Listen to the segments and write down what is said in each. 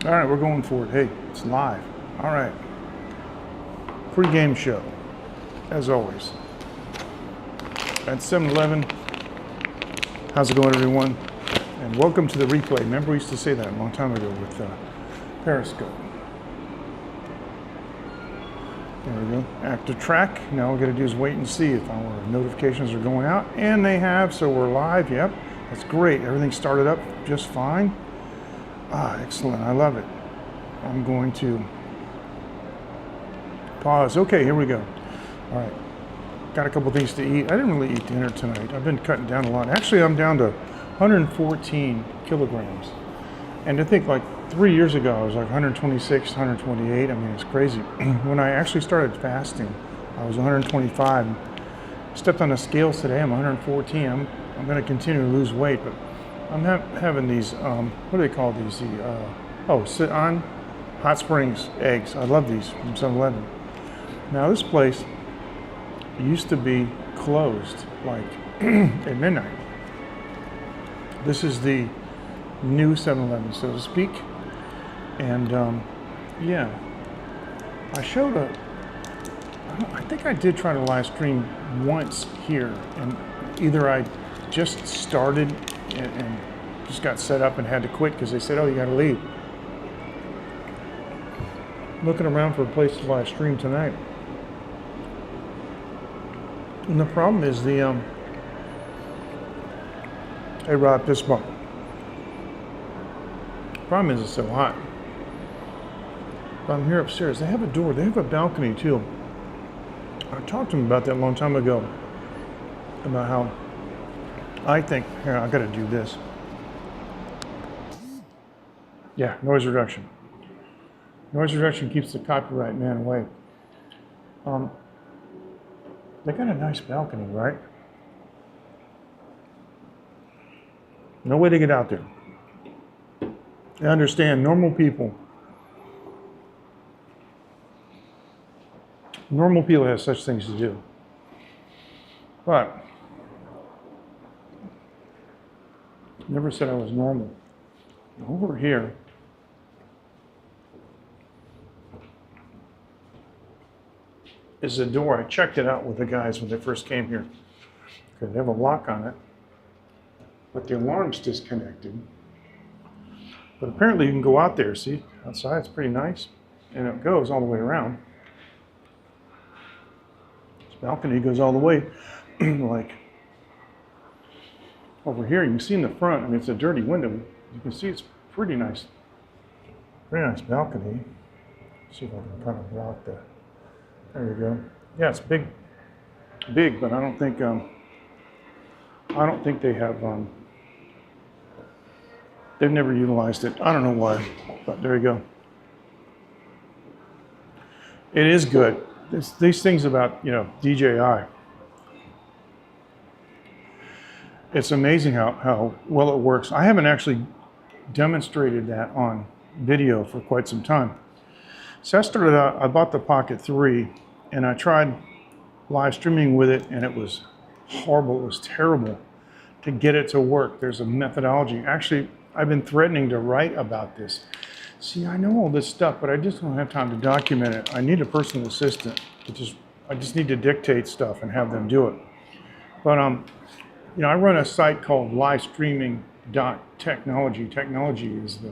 All right, we're going for it. Hey, it's live. All right. Pre-game show, as always. At 7-Eleven. How's it going, everyone? And welcome to the replay. Remember, we used to say that a long time ago with Periscope. There we go. Active track. Now all we got to do is wait and see if our notifications are going out. And they have, so we're live. Yep, that's great. Everything started up just fine. Excellent. I love it. I'm going to pause. Okay, here we go. All right. Got a couple things to eat. I didn't really eat dinner tonight. I've been cutting down a lot. Actually, I'm down to 114 kilograms. And to think, like 3 years ago, I was like 126, 128. I mean, it's crazy. When I actually started fasting, I was 125. Stepped on the scales today. I'm 114. I'm going to continue to lose weight, but I'm having these, what do they call these? Sit on Hot Springs eggs. I love these from 7-Eleven. Now this place used to be closed like at midnight. This is the new 7-Eleven, so to speak. And yeah, I showed I think I did try to live stream once here, and either I just started and just got set up and had to quit because they said, oh, you got to leave. Looking around for a place to live stream tonight. And the problem is the, hey Rob, this bump. Problem is it's so hot. But I'm here upstairs. They have a door. They have a balcony too. I talked to them about that a long time ago. About how I think, here, I gotta do this. Yeah, noise reduction. Noise reduction keeps the copyright man away. They got a nice balcony, right? No way to get out there. I understand normal people have such things to do. But never said I was normal. Over here, is a door. I checked it out with the guys when they first came here. Okay, they have a lock on it, but the alarm's disconnected. But apparently you can go out there, see? Outside, it's pretty nice. And it goes all the way around. This balcony goes all the way, like over here. You can see in the front, I mean, it's a dirty window. You can see it's pretty nice balcony. Let's see if I can kind of block that. There you go. Yeah, it's big, but I don't think they have, they've never utilized it. I don't know why, but there you go. It is good. These things about, DJI. It's amazing how well it works. I haven't actually demonstrated that on video for quite some time. So I started out, I bought the Pocket 3 and I tried live streaming with it, and it was horrible. It was terrible to get it to work. There's a methodology. Actually, I've been threatening to write about this. See, I know all this stuff, but I just don't have time to document it. I need a personal assistant. I just need to dictate stuff and have them do it. But I run a site called livestreaming.technology. Technology is the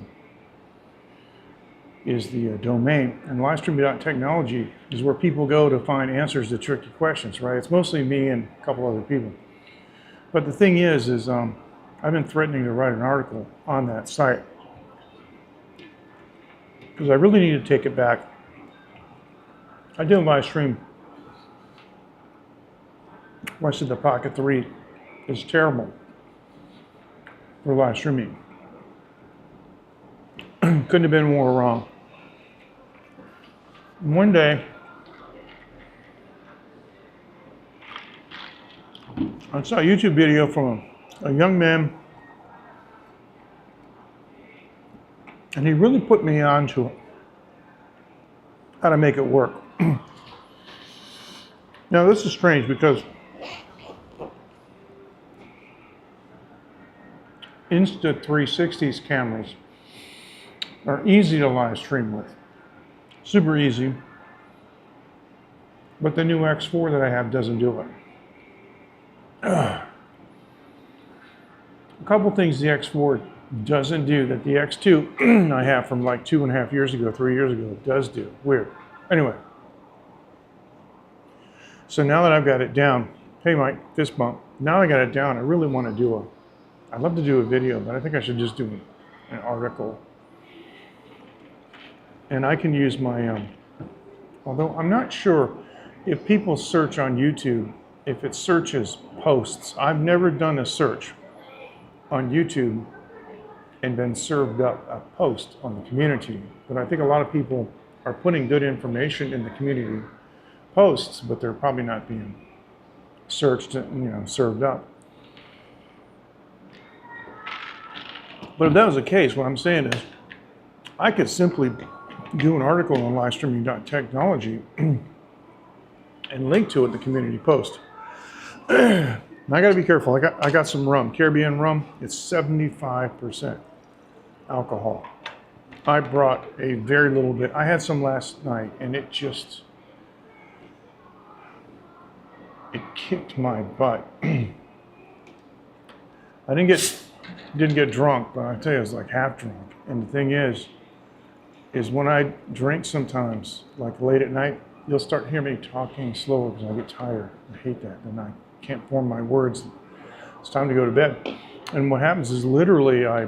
domain, and livestreaming.technology is where people go to find answers to tricky questions, right? It's mostly me and a couple other people. But the thing is I've been threatening to write an article on that site because I really need to take it back. I did a live stream. I said the Pocket 3 is terrible for live streaming. Couldn't have been more wrong. One day, I saw a YouTube video from a young man, and he really put me on to how to make it work. Now, this is strange because Insta360's cameras are easy to live stream with. Super easy. But the new X4 that I have doesn't do it. A couple things the X4 doesn't do that the X2 I have from like 2.5 years ago, 3 years ago, does do. Weird. Anyway. So now that I've got it down, hey Mike, fist bump. Now I got it down, I really want to do I'd love to do a video, but I think I should just do an article. And I can use my, although I'm not sure if people search on YouTube, if it searches posts. I've never done a search on YouTube and been served up a post on the community. But I think a lot of people are putting good information in the community posts, but they're probably not being searched, served up. But if that was the case, what I'm saying is I could simply do an article on livestreaming.technology and link to it in the community post. I got to be careful. I got some rum, Caribbean rum. It's 75% alcohol. I brought a very little bit. I had some last night, and it kicked my butt. I didn't get drunk, but I tell you, I was like half drunk. And the thing is when I drink sometimes, like late at night, you'll start hearing me talking slower because I get tired. I hate that. And I can't form my words. It's time to go to bed. And what happens is literally I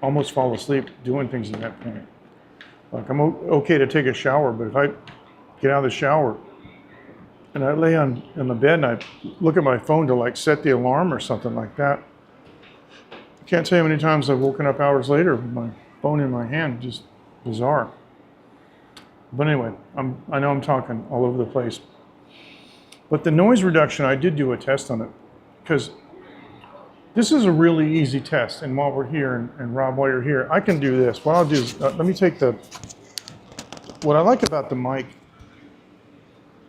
almost fall asleep doing things at that point. Like I'm okay to take a shower, but if I get out of the shower and I lay in the bed and I look at my phone to like set the alarm or something like that, I can't tell you how many times I've woken up hours later with my phone in my hand. Just bizarre. But anyway, I know I'm talking all over the place. But the noise reduction, I did do a test on it because this is a really easy test. And while we're here, and Rob, while you're here, I can do this. What I'll do is, let me take what I like about the mic,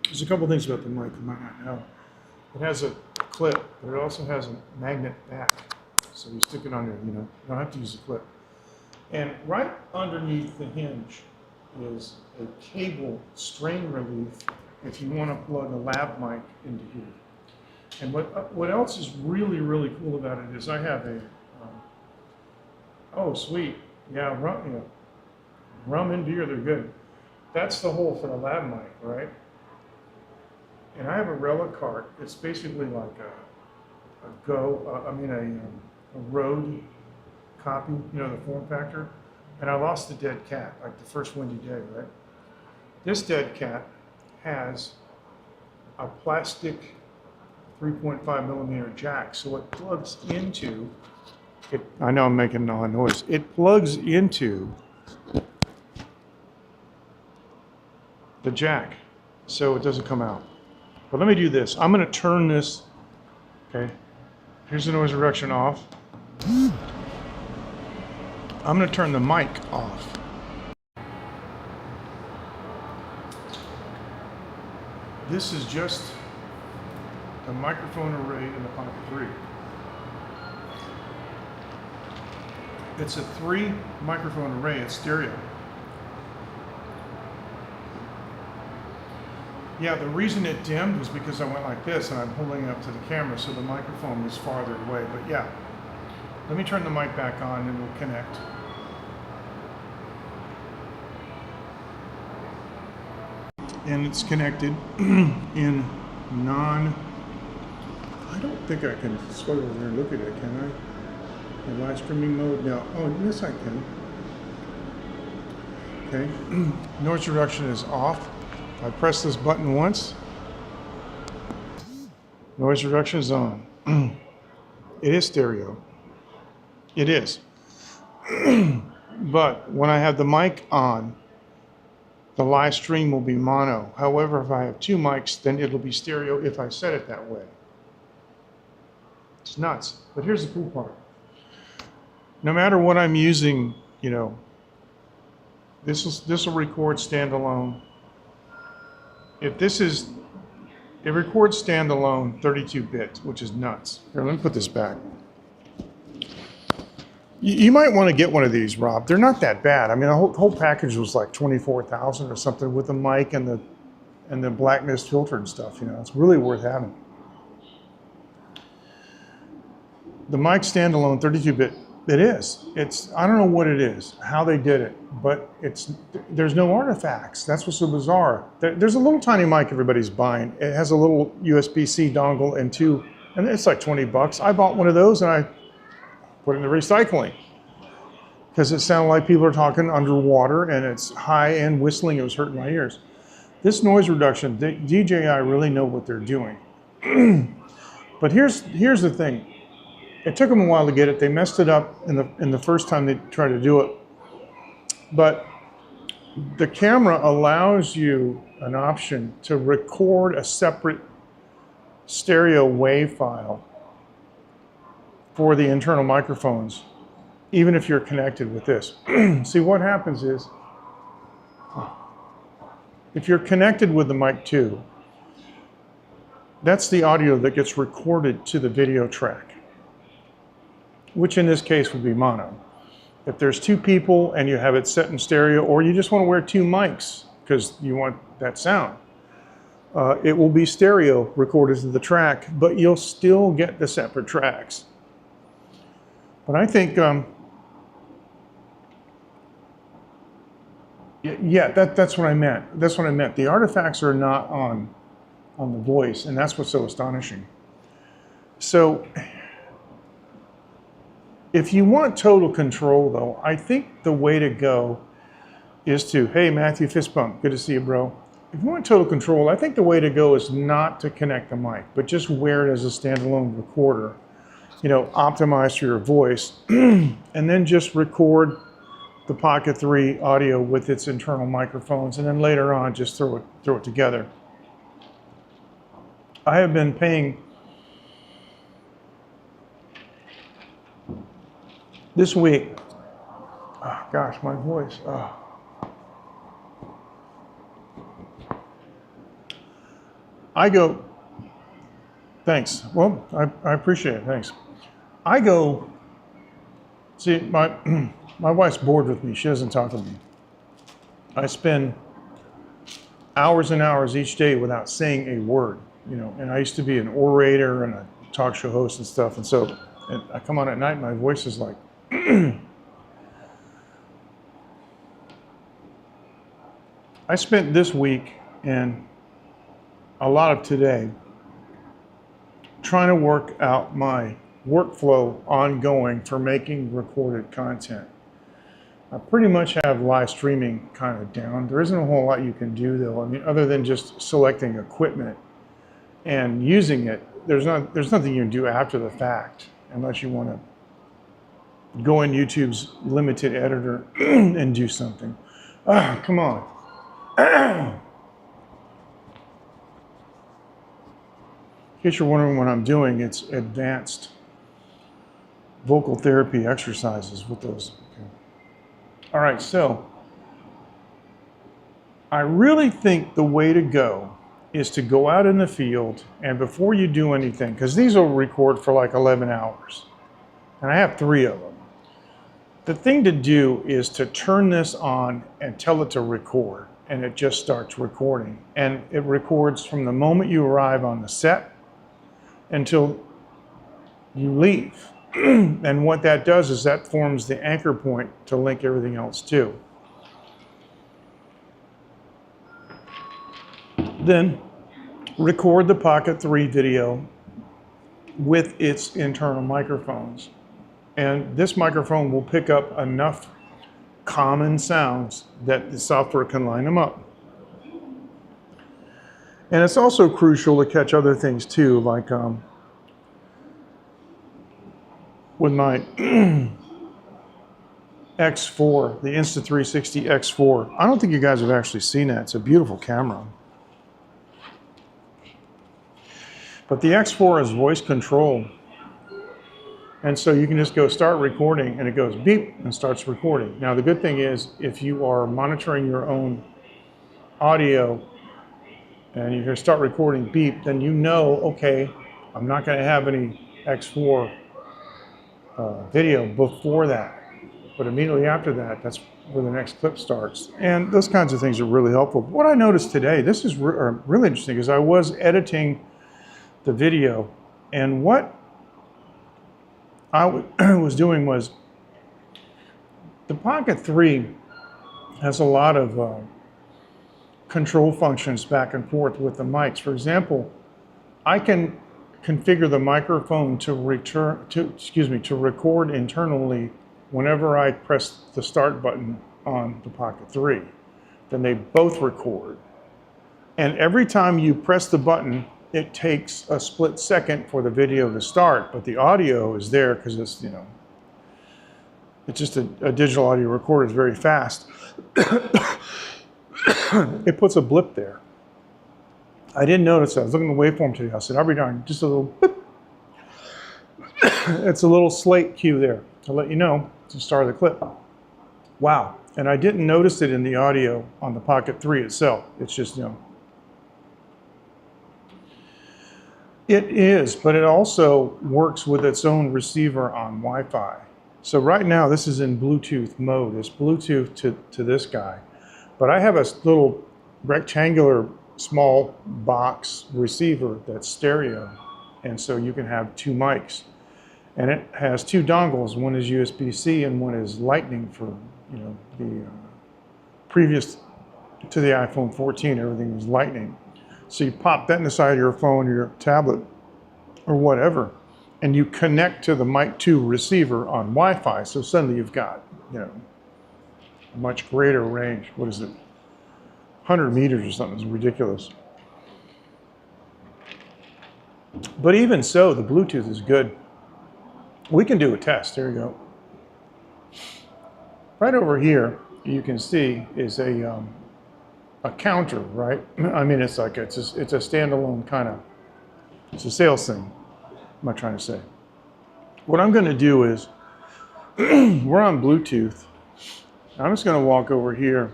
there's a couple things about the mic you might not know. It has a clip, but it also has a magnet back. So you stick it on there, you don't have to use a clip. And right underneath the hinge is a cable strain relief if you want to plug a lav mic into here. And what else is really, really cool about it is I have oh sweet, yeah, rum and beer, they're good. That's the hole for the lav mic, right? And I have a relic cart. It's basically like a Rode copy, the form factor. And I lost the dead cat, like the first windy day, right? This dead cat has a plastic 3.5 millimeter jack, so it plugs into it. I know I'm making all noise. It plugs into the jack, so it doesn't come out. But let me do this. I'm going to turn this. Okay, here's the noise reduction off. I'm going to turn the mic off. This is just a microphone array in the Pocket 3. It's a 3 microphone array, it's stereo. Yeah, the reason it dimmed was because I went like this and I'm holding it up to the camera so the microphone was farther away. But yeah, let me turn the mic back on and we'll connect. And it's connected in I don't think I can swing over there and look at it, can I? In live streaming mode? No. Oh, yes I can. Okay. Noise reduction is off. I press this button once. Noise reduction is on. It is stereo. It is. But when I have the mic on, the live stream will be mono. However, if I have 2 mics, then it'll be stereo if I set it that way. It's nuts. But here's the cool part. No matter what I'm using, this will record standalone. It records standalone 32 bits, which is nuts. Here, let me put this back. You might want to get one of these, Rob. They're not that bad. I mean, the whole package was like 24,000 or something with the mic and the black mist filter and stuff. You know, it's really worth having. The mic standalone 32-bit, it is. I don't know what it is, how they did it, but there's no artifacts. That's what's so bizarre. There's a little tiny mic everybody's buying. It has a little USB-C dongle and it's like 20 bucks. I bought one of those and I put it in the recycling because it sounded like people are talking underwater and it's high-end whistling. It was hurting my ears. This noise reduction, DJI really know what they're doing. But here's the thing. It took them a while to get it. They messed it up in the first time they tried to do it. But the camera allows you an option to record a separate stereo WAV file for the internal microphones, even if you're connected with this. See, what happens is, if you're connected with the mic 2, that's the audio that gets recorded to the video track, which in this case would be mono. If there's 2 people and you have it set in stereo, or you just want to wear 2 mics because you want that sound, it will be stereo recorded to the track, but you'll still get the separate tracks. But I think, yeah, that's what I meant. That's what I meant. The artifacts are not on the voice, and that's what's so astonishing. So, if you want total control, though, I think the way to go is to, hey, Matthew Fistbump, good to see you, bro. If you want total control, I think the way to go is not to connect the mic, but just wear it as a standalone recorder, you know, optimized for your voice, and then just record the Pocket 3 audio with its internal microphones, and then later on, just throw it together. I have been paying this week, oh gosh, my voice. Oh. I go, thanks. Well, I appreciate it, thanks. I go, see, my wife's bored with me. She doesn't talk to me. I spend hours and hours each day without saying a word, you know, and I used to be an orator and a talk show host and stuff, and so I come on at night and my voice is like, I spent this week and a lot of today trying to work out my workflow ongoing for making recorded content. I pretty much have live streaming kind of down. There isn't a whole lot you can do though. I mean, other than just selecting equipment and using it, there's nothing you can do after the fact unless you want to go in YouTube's limited editor and do something. Come on. In case you're wondering what I'm doing, it's advanced vocal therapy exercises with those. Okay. All right, so I really think the way to go is to go out in the field, and before you do anything, because these will record for like 11 hours, and I have 3 of them. The thing to do is to turn this on and tell it to record, and it just starts recording. And it records from the moment you arrive on the set until you leave. And what that does is that forms the anchor point to link everything else to. Then record the Pocket 3 video with its internal microphones. And this microphone will pick up enough common sounds that the software can line them up. And it's also crucial to catch other things too, like with my X4, the Insta360 X4. I don't think you guys have actually seen that. It's a beautiful camera. But the X4 is voice control. And so you can just go start recording and it goes beep and starts recording. Now the good thing is if you are monitoring your own audio and you start recording beep, then you know, okay, I'm not going to have any X4 video before that. But immediately after that, that's where the next clip starts. And those kinds of things are really helpful. What I noticed today, this is really interesting, is I was editing the video, and what I was doing was, the Pocket 3 has a lot of control functions back and forth with the mics. For example, I can configure the microphone to record internally whenever I press the start button on the Pocket 3. Then they both record. And every time you press the button, it takes a split second for the video to start, but the audio is there because it's, it's just a digital audio recorder. It's very fast. It puts a blip there. I didn't notice that. I was looking at the waveform today. I said, I'll be darned, just a little blip. It's a little slate cue there to let you know it's the start of the clip. Wow. And I didn't notice it in the audio on the Pocket 3 itself. It's just, It is, but it also works with its own receiver on Wi-Fi. So right now, this is in Bluetooth mode. It's Bluetooth to this guy. But I have a little rectangular small box receiver that's stereo. And so you can have two mics. And it has two dongles. One is USB-C and one is Lightning for, the previous to the iPhone 14, everything was Lightning. So you pop that in the side of your phone or your tablet or whatever, and you connect to the Mic 2 receiver on Wi-Fi. So suddenly you've got, a much greater range. What is it? 100 meters or something. It's ridiculous. But even so, the Bluetooth is good. We can do a test. There you go. Right over here, you can see is a counter, right? I mean, it's like it's a standalone kind of, it's a sales thing. What am I trying to say? What I'm going to do is, we're on Bluetooth. I'm just going to walk over here,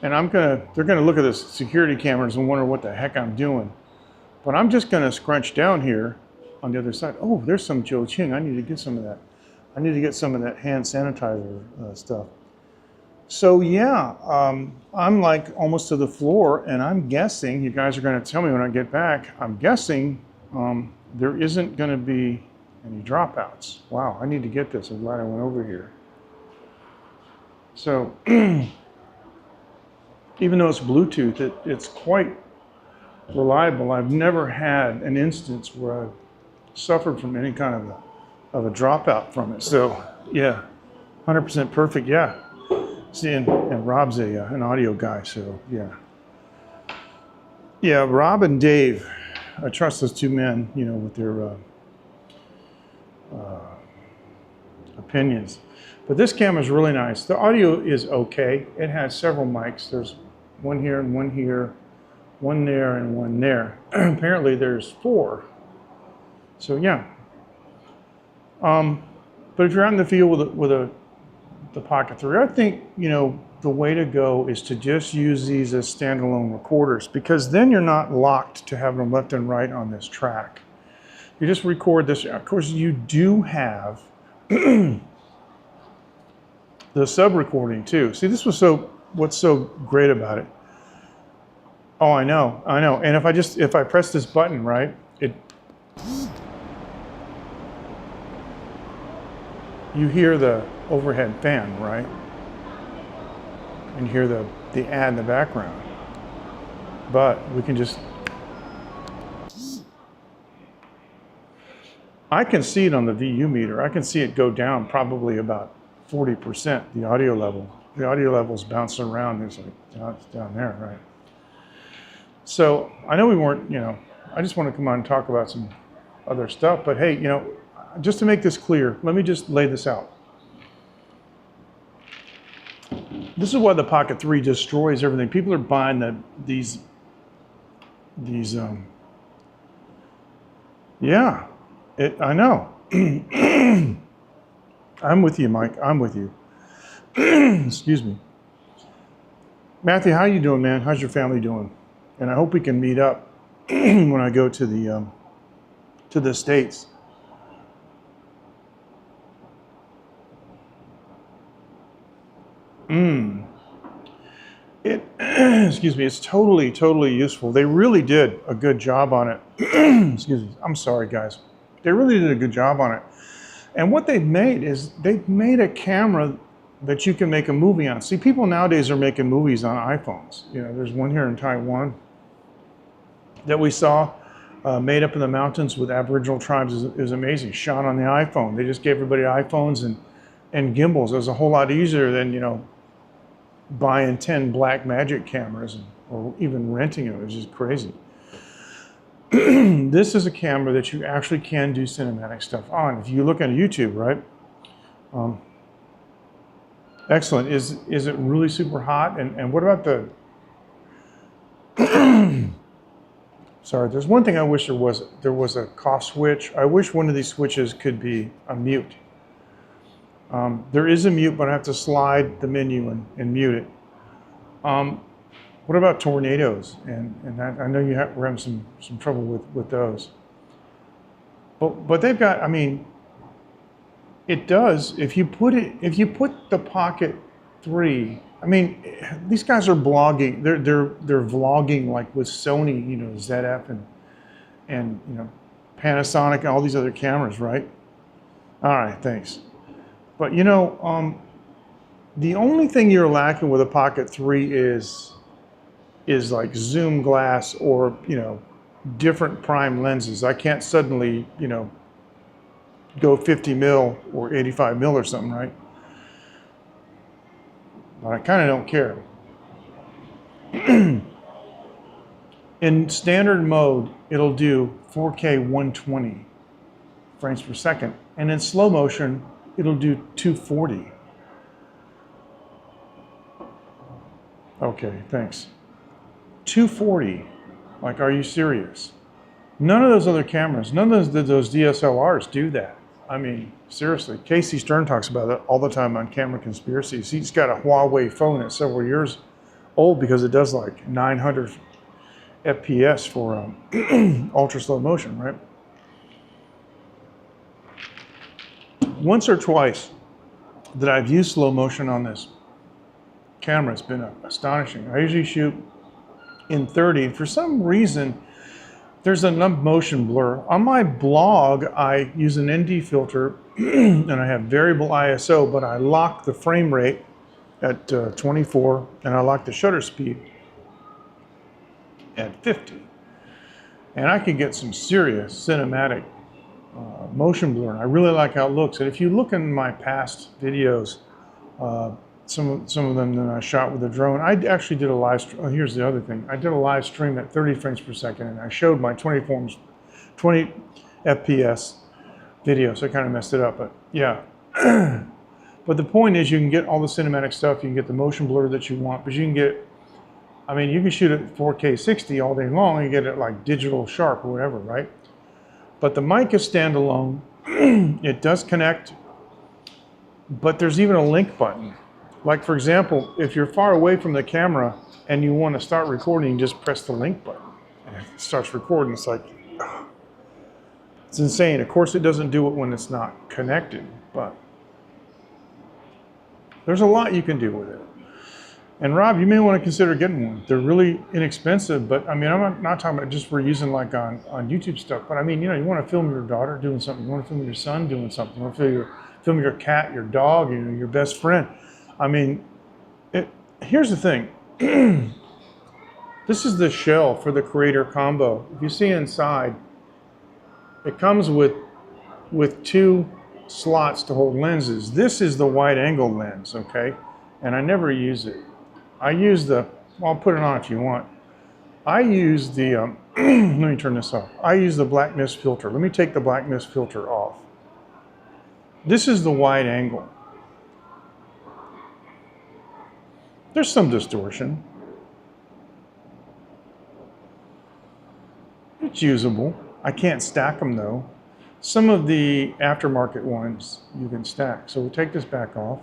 and they're going to look at the security cameras and wonder what the heck I'm doing. But I'm just going to scrunch down here on the other side. Oh, there's some Joe Ching. I need to get some of that. I need to get some of that hand sanitizer stuff. So yeah, I'm like almost to the floor, and I'm guessing, you guys are going to tell me when I get back, I'm guessing there isn't going to be any dropouts. Wow, I need to get this. I'm glad I went over here. So even though it's Bluetooth, it's quite reliable. I've never had an instance where I've suffered from any kind of a dropout from it. So yeah, 100% perfect, yeah. See, and Rob's an audio guy, so yeah. Yeah, Rob and Dave, I trust those two men, with their opinions. But this camera is really nice. The audio is okay. It has several mics. There's one here and one here, one there and one there. Apparently there's 4. So yeah. But if you're out in the field with the Pocket 3, I think, the way to go is to just use these as standalone recorders, because then you're not locked to having them left and right on this track. You just record this. Of course, you do have the sub-recording too. See, this was what's so great about it. Oh, I know. And if I press this button, right, you hear the overhead fan, right? And hear the ad in the background. But we can just, I can see it on the VU meter. I can see it go down probably about 40%, the audio level. The audio level's bouncing around. It's down there, right? So I know we weren't, I just want to come on and talk about some other stuff, but hey, just to make this clear, let me just lay this out. This is why the Pocket 3 destroys everything. People are buying these yeah, I know. I'm with you, Mike. I'm with you. Excuse me. Matthew, how you doing, man? How's your family doing? And I hope we can meet up when I go to the States. It, excuse me, it's totally useful. They really did a good job on it. Excuse me, I'm sorry guys. They really did a good job on it. And what they've made is they've made a camera that you can make a movie on. See, people nowadays are making movies on iPhones. You know, there's one here in Taiwan that we saw, made up in the mountains with Aboriginal tribes. Is amazing. Shot on the iPhone. They just gave everybody iPhones and gimbals. It was a whole lot easier than, you know, buying 10 black magic cameras or even renting them. It was just crazy. This is a camera that you actually can do cinematic stuff on. If you look on YouTube, right? Excellent. Is it really super hot? And what about the... Sorry, there's one thing I wish there was. There was a cough switch. I wish one of these switches could be a mute. There is a mute, but I have to slide the menu and mute it. What about tornadoes? And I know we're having some trouble with those. But they've got, I mean, it does. If you put the Pocket 3, I mean, these guys are blogging. They're vlogging like with Sony, you know, ZF and you know, Panasonic and all these other cameras, right? All right, thanks. But you know, the only thing you're lacking with a Pocket 3 is like zoom glass or, you know, different prime lenses. I can't suddenly, you know, go 50 mil or 85 mil or something, right? But I kind of don't care. In standard mode, it'll do 4K 120 frames per second. And in slow motion, it'll do 240. Okay, thanks. 240. Like, are you serious? None of those other cameras, none of those DSLRs do that. I mean, seriously. Casey Stern talks about it all the time on Camera Conspiracies. He's got a Huawei phone that's several years old because it does like 900 FPS for ultra slow motion, right? Once or twice that I've used slow motion on this camera, it's been astonishing. I usually shoot in 30, and for some reason, there's enough motion blur. On my blog, I use an ND filter and I have variable ISO, but I lock the frame rate at 24 and I lock the shutter speed at 50. And I can get some serious cinematic motion blur. And I really like how it looks. And if you look in my past videos, some of them that I shot with a drone, I actually did a live stream. Oh, here's the other thing. I did a live stream at 30 frames per second, and I showed my 20 FPS video, so I kind of messed it up, but yeah. But the point is you can get all the cinematic stuff, you can get the motion blur that you want, but you can get, I mean, you can shoot at 4K 60 all day long, and you get it like digital sharp or whatever, right? But the mic is standalone. It does connect, but there's even a link button. Like, for example, if you're far away from the camera and you want to start recording, you just press the link button and it starts recording. It's like, it's insane. Of course, it doesn't do it when it's not connected, but there's a lot you can do with it. And Rob, you may want to consider getting one. They're really inexpensive, but I mean, I'm not talking about just for using like on YouTube stuff, but I mean, you know, you want to film your daughter doing something, you want to film your son doing something, you want to film your cat, your dog, you know, your best friend. I mean, here's the thing. This is the shell for the Creator Combo. If you see inside, it comes with 2 slots to hold lenses. This is the wide angle lens, okay? And I never use it. I use the, well, I'll put it on if you want. I use the, let me turn this off. I use the black mist filter. Let me take the black mist filter off. This is the wide angle. There's some distortion. It's usable. I can't stack them though. Some of the aftermarket ones you can stack. So we'll take this back off.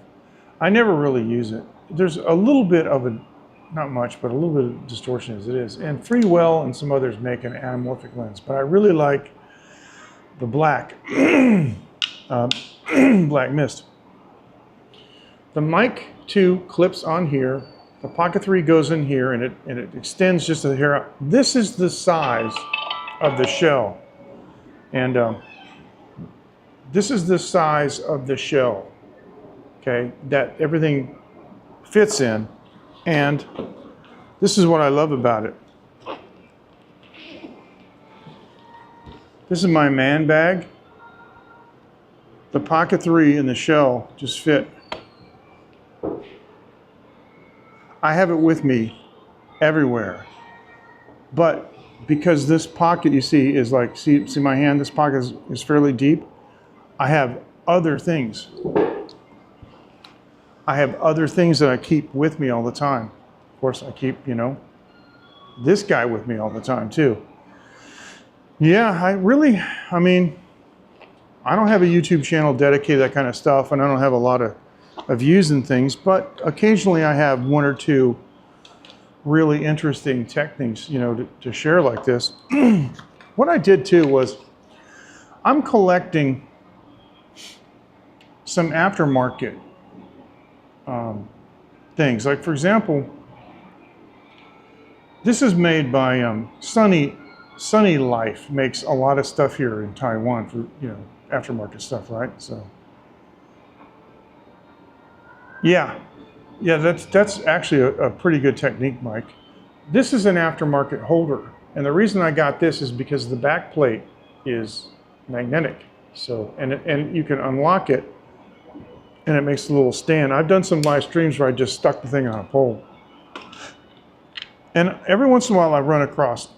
I never really use it. There's a little bit of a, not much, but a little bit of distortion as it is. And Freewell and some others make an anamorphic lens, but I really like the black, black mist. The mic 2 clips on here. The Pocket 3 goes in here, and it extends just a hair out. This is the size of the shell, and this is the size of the shell. Okay, that everything fits in, and this is what I love about it. This is my man bag. The Pocket 3 and the shell just fit. I have it with me everywhere. But because this pocket, you see, is like, see my hand, this pocket is fairly deep, I have other things. I have other things that I keep with me all the time. Of course, I keep, you know, this guy with me all the time too. Yeah, I mean, I don't have a YouTube channel dedicated to that kind of stuff, and I don't have a lot of views and things, but occasionally I have one or two really interesting tech things, you know, to share like this. What I did too was I'm collecting some aftermarket things. Like, for example, this is made by Sunny Life, makes a lot of stuff here in Taiwan for, you know, aftermarket stuff, right? So yeah, that's actually a pretty good technique, Mike. This is an aftermarket holder, and the reason I got this is because the back plate is magnetic. So, and you can unlock it, and it makes a little stand. I've done some live streams where I just stuck the thing on a pole, and every once in a while I run across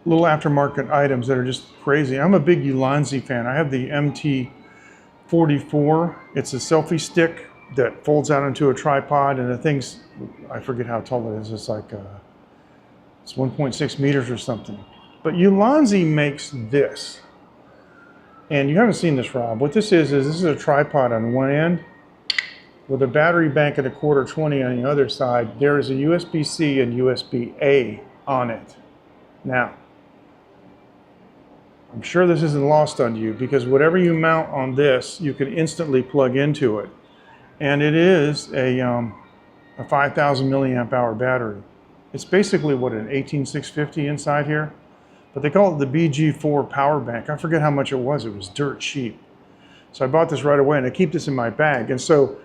little aftermarket items that are just crazy. I'm a big Ulanzi fan. I have the MT44. It's a selfie stick that folds out into a tripod, and the thing's, I forget how tall it is. It's like, it's 1.6 meters or something. But Ulanzi makes this. And you haven't seen this, Rob. What this is this is a tripod on one end with a battery bank and a quarter 20 on the other side. There is a USB-C and USB-A on it. Now, I'm sure this isn't lost on you, because whatever you mount on this, you can instantly plug into it. And it is a 5,000 milliamp hour battery. It's basically what, an 18650 inside here? But they call it the BG4 power bank. I forget how much it was. It was dirt cheap. So I bought this right away, and I keep this in my bag. And so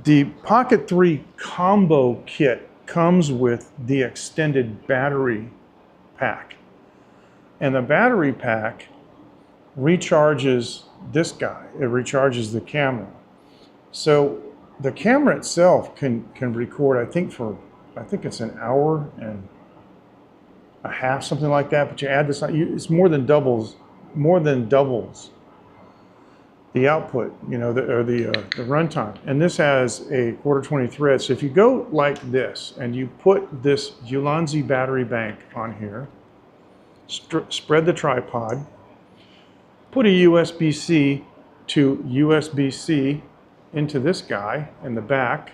the Pocket 3 combo kit comes with the extended battery pack. And the battery pack recharges this guy. It recharges the camera. So the camera itself can record, I think it's an hour and a half, something like that. But you add this, it's more than doubles the output, you know, the runtime. And this has a quarter 20 thread. So if you go like this and you put this Ulanzi battery bank on here, spread the tripod, put a USB-C to USB-C into this guy in the back.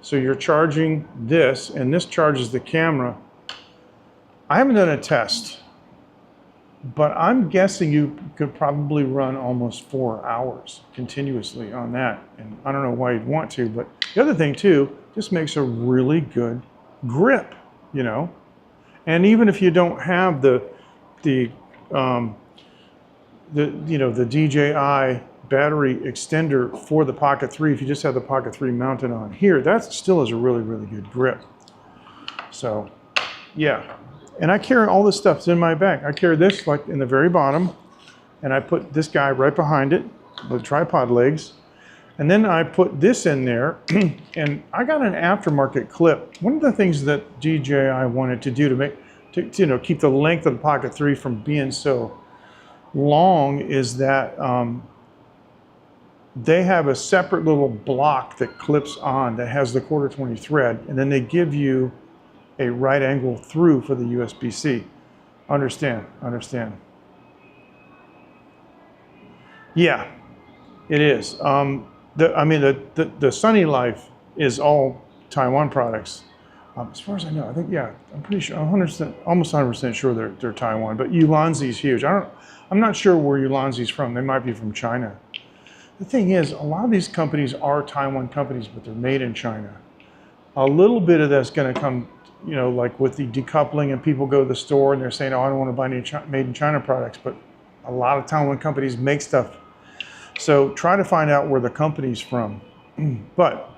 So you're charging this, and this charges the camera. I haven't done a test, but I'm guessing you could probably run almost 4 hours continuously on that. And I don't know why you'd want to, but the other thing too, this makes a really good grip, you know? And even if you don't have the DJI battery extender for the Pocket 3, if you just have the Pocket 3 mounted on here, that still is a really, really good grip. So, yeah. And I carry all this stuff in my bag. I carry this like in the very bottom, and I put this guy right behind it, the tripod legs. And then I put this in there, and I got an aftermarket clip. One of the things that DJI wanted to do to keep the length of the Pocket 3 from being so long is that they have a separate little block that clips on that has the quarter 20 thread, and then they give you a right angle through for the USB-C. Understand. Yeah, it is. The Sunny Life is all Taiwan products. As far as I know, I think, yeah, I'm pretty sure, 100%, almost 100% sure they're Taiwan. But Ulanzi's huge. I'm not sure where Ulanzi's from. They might be from China. The thing is, a lot of these companies are Taiwan companies, but they're made in China. A little bit of that's going to come, you know, like with the decoupling and people go to the store and they're saying, oh, I don't want to buy any made in China products. But a lot of Taiwan companies make stuff. So try to find out where the company's from. But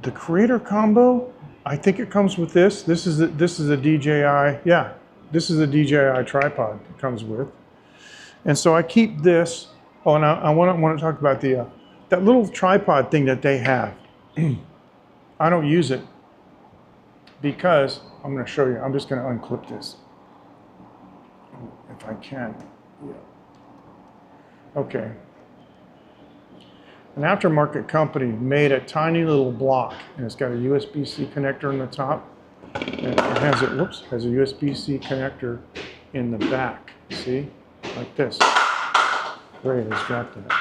the creator combo, I think it comes with this. This is a DJI. Yeah, this is a DJI tripod it comes with. And so I keep this. Oh, and I want to talk about the that little tripod thing that they have. I don't use it because I'm going to show you. I'm just going to unclip this if I can. Yeah. Okay. An aftermarket company made a tiny little block, and it's got a USB-C connector in the top, and it has a USB-C connector in the back. See, like this. Great, it's got that.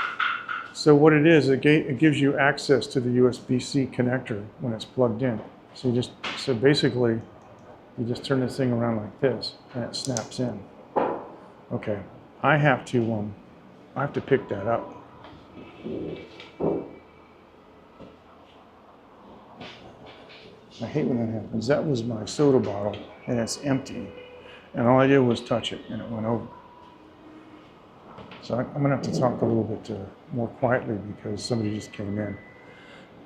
So what it is, it gives you access to the USB-C connector when it's plugged in. So basically, you just turn this thing around like this, and it snaps in. Okay, I have to pick that up. I hate when that happens. That was my soda bottle, and it's empty. And all I did was touch it, and it went over. So I'm going to have to talk a little bit more quietly because somebody just came in.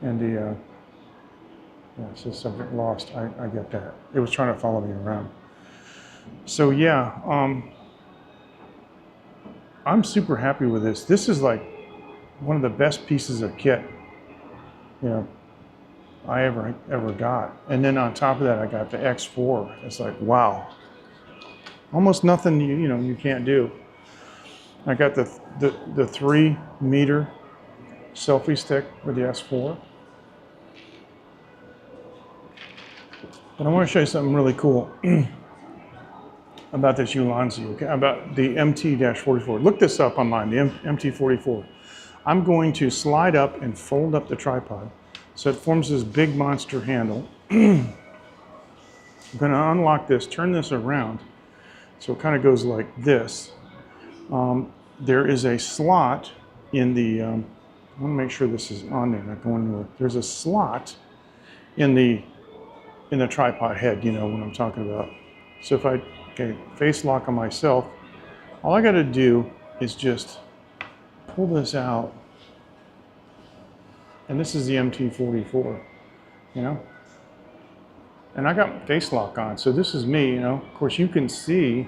And it says subject lost. I get that. It was trying to follow me around. So yeah, I'm super happy with this. This is like one of the best pieces of kit, you know, I ever got. And then on top of that, I got the X4. It's like, wow, almost nothing you can't do. I got the 3-meter selfie stick with the S4. But I want to show you something really cool about this Ulanzi, okay? About the MT-44. Look this up online, the MT-44. I'm going to slide up and fold up the tripod so it forms this big monster handle. I'm going to unlock this, turn this around so it kind of goes like this. There is a slot in the, I want to make sure this is on there, not going anywhere. There's a slot in the tripod head, you know what I'm talking about. So if I face lock on myself, all I got to do is just pull this out. And this is the MT-44, you know. And I got face lock on, so this is me, you know. Of course, you can see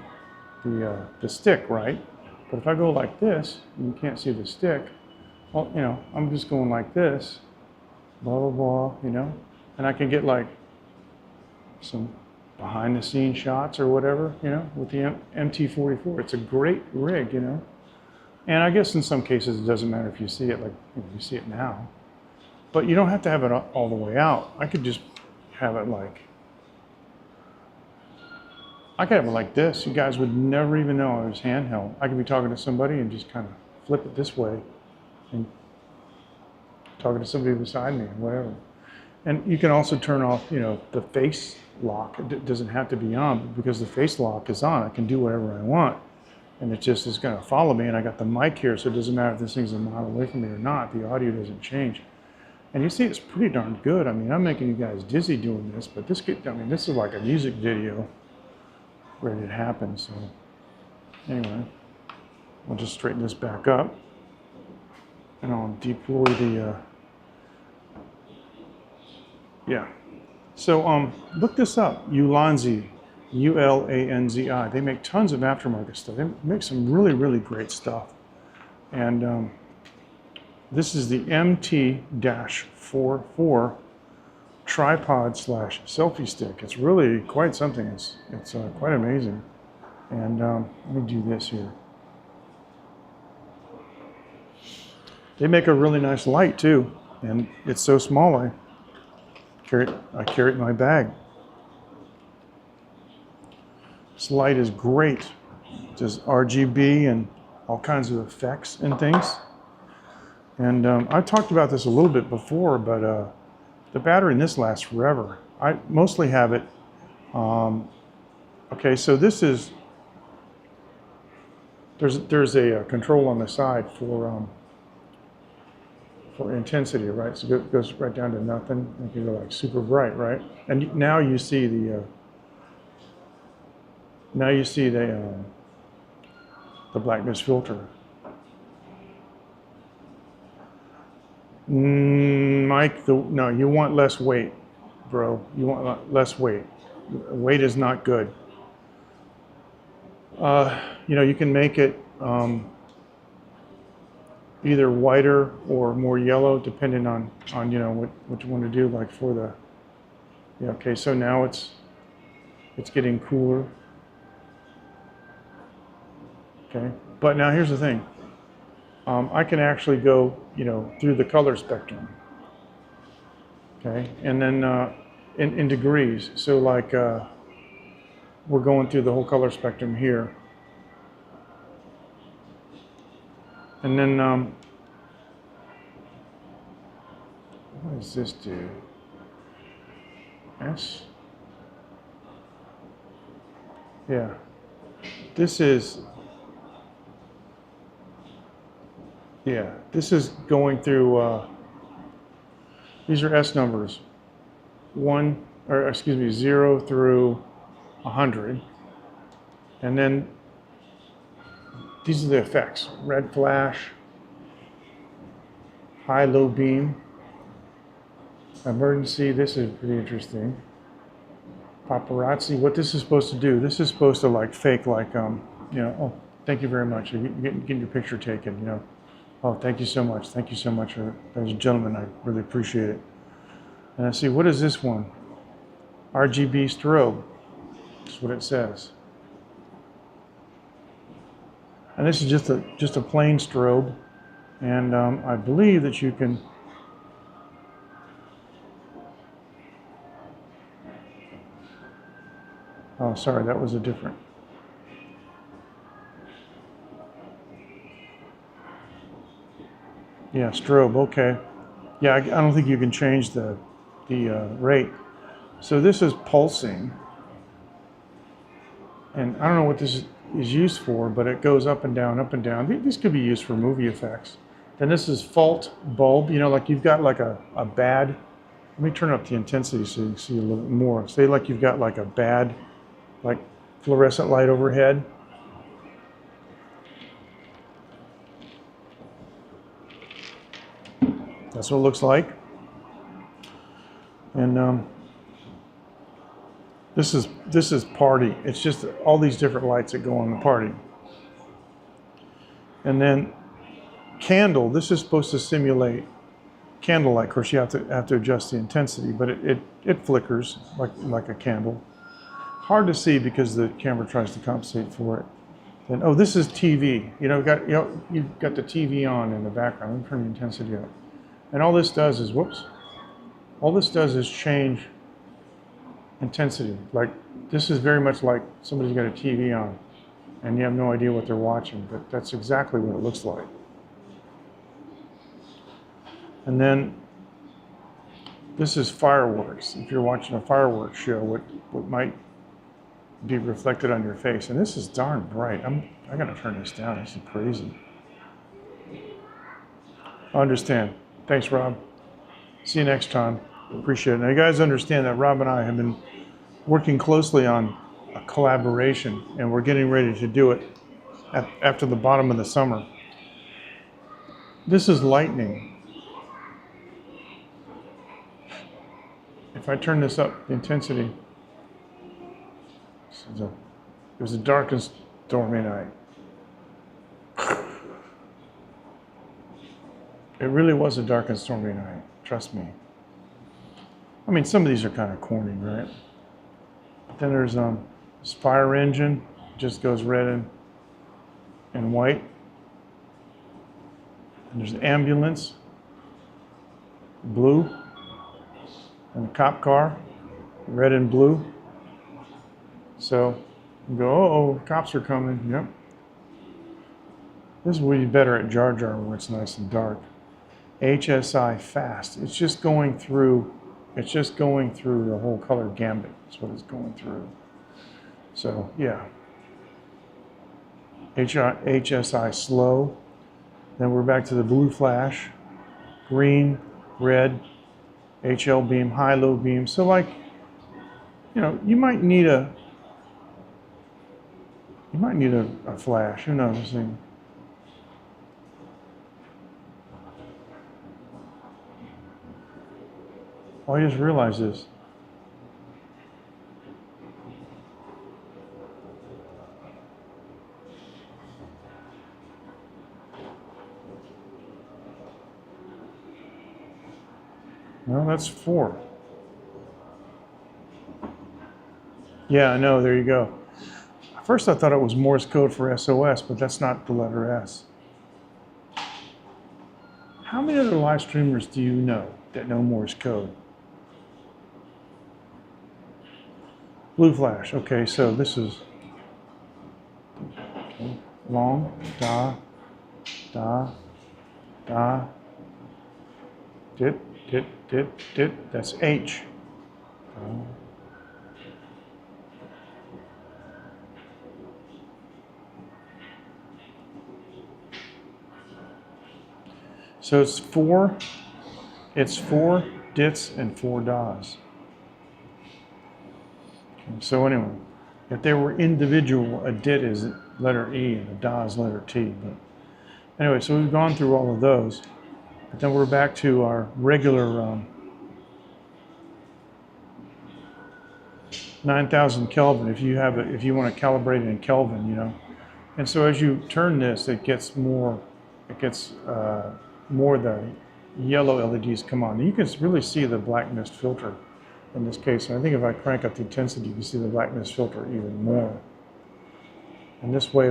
the stick, right? But if I go like this, and you can't see the stick, well, you know, I'm just going like this, blah, blah, blah, you know. And I can get like some behind the scenes shots or whatever, you know, with the MT-44. It's a great rig, you know. And I guess in some cases it doesn't matter if you see it, like, you see it now. But you don't have to have it all the way out. I could just have it like, I could have it like this. You guys would never even know I was handheld. I could be talking to somebody and just kind of flip it this way and talking to somebody beside me or whatever. And you can also turn off, you know, the face lock. It doesn't have to be on, but because the face lock is on, I can do whatever I want. And it just is going to follow me. And I got the mic here, so it doesn't matter if this thing's a mile away from me or not. The audio doesn't change. And you see, it's pretty darn good. I mean, I'm making you guys dizzy doing this, but this is like a music video where it happens. So anyway, I'll just straighten this back up, and I'll deploy the. Yeah. So look this up, Ulanzi, U-L-A-N-Z-I. They make tons of aftermarket stuff. They make some really, really great stuff. And this is the MT-44 tripod / selfie stick. It's really quite something. It's quite amazing. And let me do this here. They make a really nice light too, and it's so small I carry it in my bag. This light is great. It does RGB and all kinds of effects and things. And I talked about this a little bit before, but the battery in this lasts forever. I mostly have it. Okay, so this is, there's a control on the side for intensity, right? So it goes right down to nothing. You can go like super bright, right? And now you see the blackness filter. Mike, no, you want less weight, bro. You want less weight. Weight is not good. You know, you can make it either whiter or more yellow, depending on you know what you want to do. Like for the, yeah, okay. So now it's getting cooler. Okay, but now here's the thing. I can actually go, you know, through the color spectrum. Okay, and then in degrees. So like we're going through the whole color spectrum here. And then what does this do? S? Yeah. This is, yeah, this is going through, these are S numbers. 0 through 100. And then these are the effects. Red flash, high, low beam, emergency. This is pretty interesting. Paparazzi, what this is supposed to do, this is supposed to like fake like, you know, oh, thank you very much. You're getting your picture taken, you know. Oh, thank you so much. Thank you so much, ladies and gentlemen. I really appreciate it. And I see, what is this one? RGB strobe. That's what it says. And this is just a plain strobe. And I believe that you can, oh, sorry, that was a different. Yeah, strobe, okay. Yeah, I don't think you can change the rate. So this is pulsing. And I don't know what this is used for, but it goes up and down, up and down. These could be used for movie effects. Then this is fault bulb, you know, like you've got like a bad, let me turn up the intensity so you can see a little bit more. Say like you've got like a bad, like fluorescent light overhead. That's what it looks like. And this is party. It's just all these different lights that go on the party. And then candle. This is supposed to simulate candlelight. Of course, you have to adjust the intensity, but it flickers like a candle. Hard to see because the camera tries to compensate for it. Then oh, this is TV. You've got the TV on in the background. Let me turn the intensity up. And all this does is, whoops, all this does is change intensity. Like, this is very much like somebody's got a TV on and you have no idea what they're watching, but that's exactly what it looks like. And then this is fireworks. If you're watching a fireworks show, what might be reflected on your face. And this is darn bright. I gotta turn this down. This is crazy. I understand. Thanks, Rob. See you next time. Appreciate it. Now, you guys understand that Rob and I have been working closely on a collaboration, and we're getting ready to do it after the bottom of the summer. This is lightning. If I turn this up, the intensity, it was a dark and stormy night. It really was a dark and stormy night, trust me. I mean, some of these are kind of corny, right? But then there's this fire engine, just goes red and white. And there's an ambulance, blue, and a cop car, red and blue. So you go, oh, cops are coming, yep. This would be better at Jar Jar where it's nice and dark. HSI fast. It's just going through the whole color gambit. That's what it's going through. So yeah. HSI slow. Then we're back to the blue flash, green, red, HL beam, high, low beam. So like, you know, you might need a flash, who knows? Oh, I just realized this. No, that's 4. Yeah, I know, there you go. At first I thought it was Morse code for SOS, but that's not the letter S. How many other live streamers do you know that know Morse code? Blue flash, okay, so this is long, da, da, da, dit, dit, dit, dit, that's H. So it's 4 dits and 4 das. Okay, so anyway, if they were individual, a dit is letter E and a da is letter T. But anyway, so we've gone through all of those. But then we're back to our regular 9,000 Kelvin. If you want to calibrate it in Kelvin, you know. And so as you turn this, it gets more the yellow LEDs come on. You can really see the black mist filter in this case. And I think if I crank up the intensity, you can see the black mist filter even more. And this way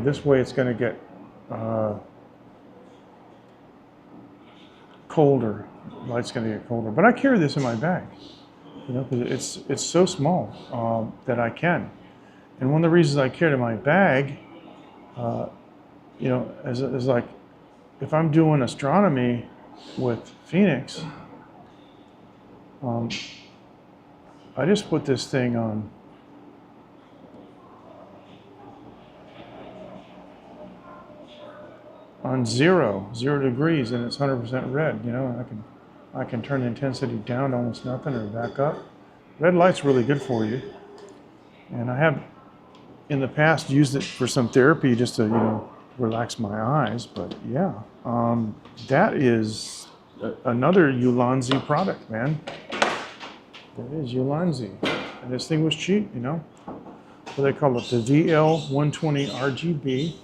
this way it's going to get colder. Light's going to get colder. But I carry this in my bag, you know, because it's so small that I can. And one of the reasons I carry it in my bag, you know, is like, if I'm doing astronomy with Phoenix, I just put this thing on 0 degrees, and it's 100% red. You know, I can turn the intensity down to almost nothing or back up. Red light's really good for you, and I have in the past used it for some therapy just to, you know, relax my eyes. But yeah, that is another Ulanzi product, man. That is Ulanzi, and this thing was cheap, you know. So they call it the VL120 RGB,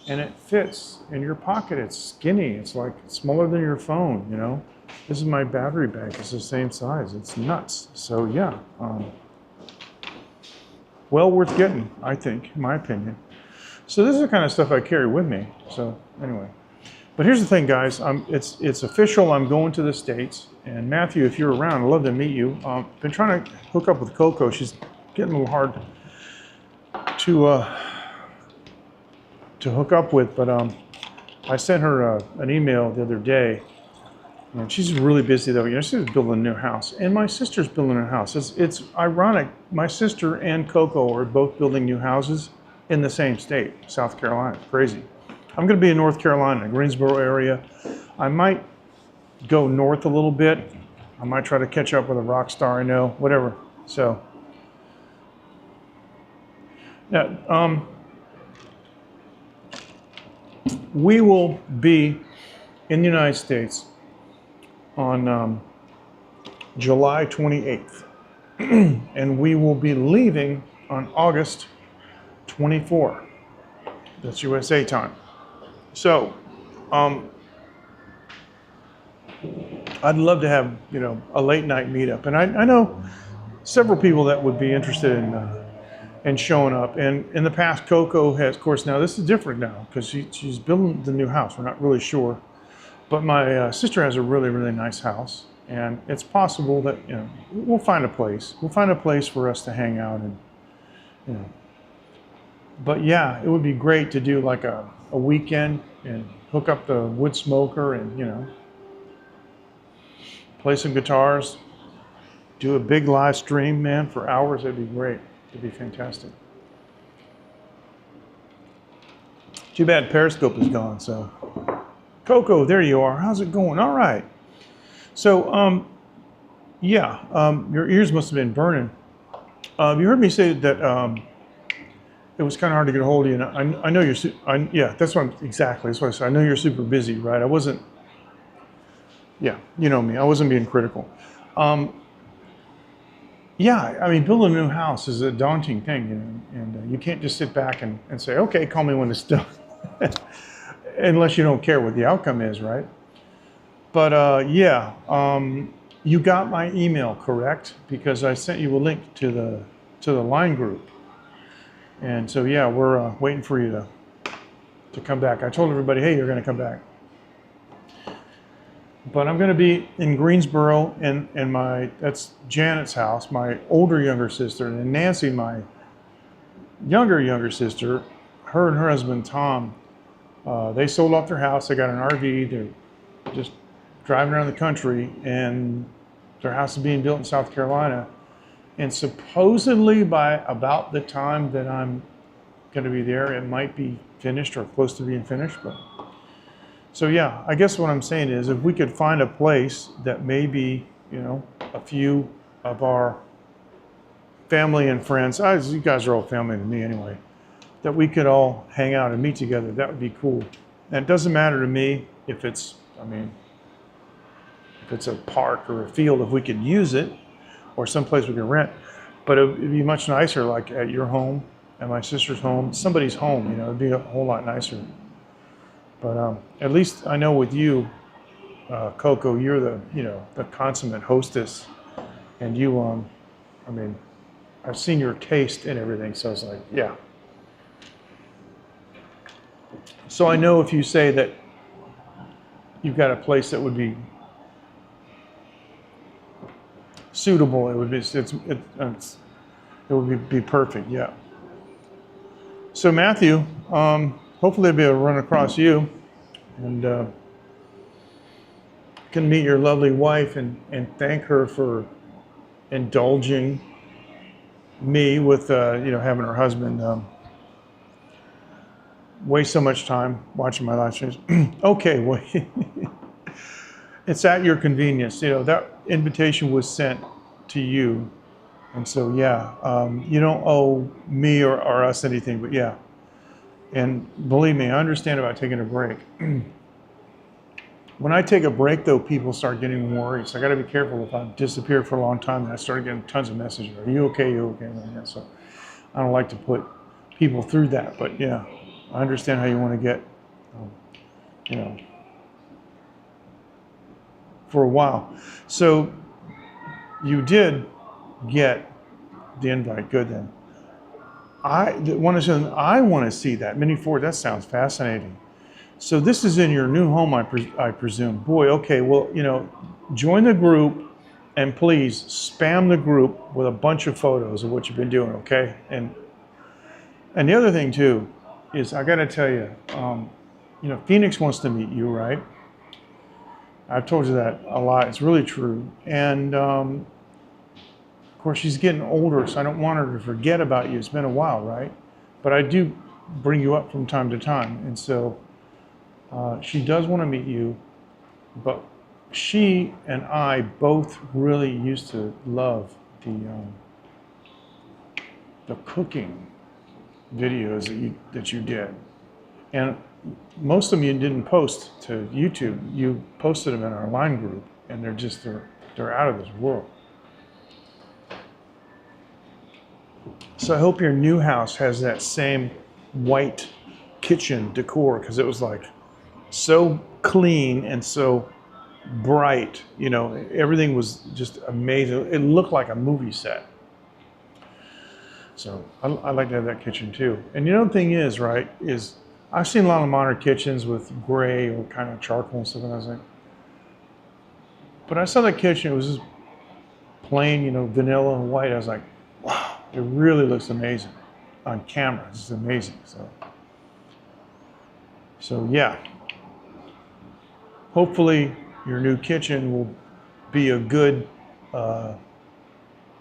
and it fits in your pocket. It's skinny. It's like smaller than your phone, you know. This is my battery bank. It's the same size. It's nuts. So yeah, well worth getting, I think, in my opinion. So this is the kind of stuff I carry with me. So anyway, but here's the thing, guys. It's official. I'm going to the States. And Matthew, if you're around, I'd love to meet you. Been trying to hook up with Coco. She's getting a little hard to hook up with, but I sent her an email the other day, and she's really busy though. You know, she's building a new house, and my sister's building a house. It's ironic. My sister and Coco are both building new houses in the same state, South Carolina. Crazy. I'm going to be in North Carolina, Greensboro area. I might go north a little bit. I might try to catch up with a rock star I know, whatever. So, yeah, we will be in the United States on July 28th, and we will be leaving on August 24. That's USA time. So, I'd love to have, you know, a late night meetup, and I know several people that would be interested in showing up. And in the past, Coco has, of course, now this is different now because she's building the new house. We're not really sure, but my sister has a really, really nice house, and it's possible that, you know, we'll find a place. We'll find a place for us to hang out and, you know, But yeah, it would be great to do like a weekend and hook up the wood smoker and, play some guitars, do a big live stream, man, for hours. It'd be great. It'd be fantastic. Too bad Periscope is gone. So, Coco, there you are. How's it going? All right. So, your ears must have been burning. You heard me say that it was kind of hard to get a hold of you. And I know you're. Yeah, that's what exactly. That's what I said. I know you're super busy, right? I wasn't. Yeah, you know me. I wasn't being critical. Yeah, I mean, building a new house is a daunting thing, and you can't just sit back and say, okay, call me when it's done, unless you don't care what the outcome is, right? But you got my email, correct? Because I sent you a link to the line group, and so yeah, we're waiting for you to come back. I told everybody, hey, you're going to come back. But I'm going to be in Greensboro, and that's Janet's house, my younger sister, and Nancy, my younger sister. Her and her husband Tom, they sold off their house. They got an RV. They're just driving around the country, and their house is being built in South Carolina. And supposedly by about the time that I'm going to be there, it might be finished or close to being finished. But so yeah, I guess what I'm saying is if we could find a place that maybe, a few of our family and friends, you guys are all family to me anyway, that we could all hang out and meet together, that would be cool. And it doesn't matter to me if it's a park or a field, if we could use it, or someplace we can rent. But it'd be much nicer, like at your home, at my sister's home, somebody's home, it'd be a whole lot nicer. But at least I know with you, Coco, you're the consummate hostess, and you, I've seen your taste and everything, so it's like, yeah. So I know if you say that you've got a place that would be suitable, it would be perfect, yeah. So Matthew, hopefully I'll be able to run across you and can meet your lovely wife and thank her for indulging me with having her husband waste so much time watching my live streams. Okay, well, it's at your convenience. That invitation was sent to you, and so yeah, you don't owe me or us anything, but yeah. And believe me, I understand about taking a break. When I take a break, though, people start getting worried. So I got to be careful if I disappear for a long time. And I started getting tons of messages. Are you okay? You okay? Yeah, so I don't like to put people through that. But yeah, I understand how you want to get, for a while. So you did get the invite. Good then. I want to see that Mini Ford. That sounds fascinating. So this is in your new home, I presume. Boy, okay. Well, join the group, and please spam the group with a bunch of photos of what you've been doing. Okay. And the other thing too is I got to tell you, Phoenix wants to meet you, right? I've told you that a lot. It's really true. And of course, she's getting older, so I don't want her to forget about you. It's been a while, right? But I do bring you up from time to time. And so she does want to meet you, but she and I both really used to love the cooking videos that you did. And most of them you didn't post to YouTube. You posted them in our line group, and they're out of this world. So I hope your new house has that same white kitchen decor, because it was like so clean and so bright. Everything was just amazing. It looked like a movie set. So I like to have that kitchen too. And the thing is, right, is I've seen a lot of modern kitchens with gray or kind of charcoal and stuff, and I was like, but I saw that kitchen, it was just plain, vanilla and white. I was like, wow, it really looks amazing. on camera. It's amazing. So yeah, hopefully your new kitchen will be a good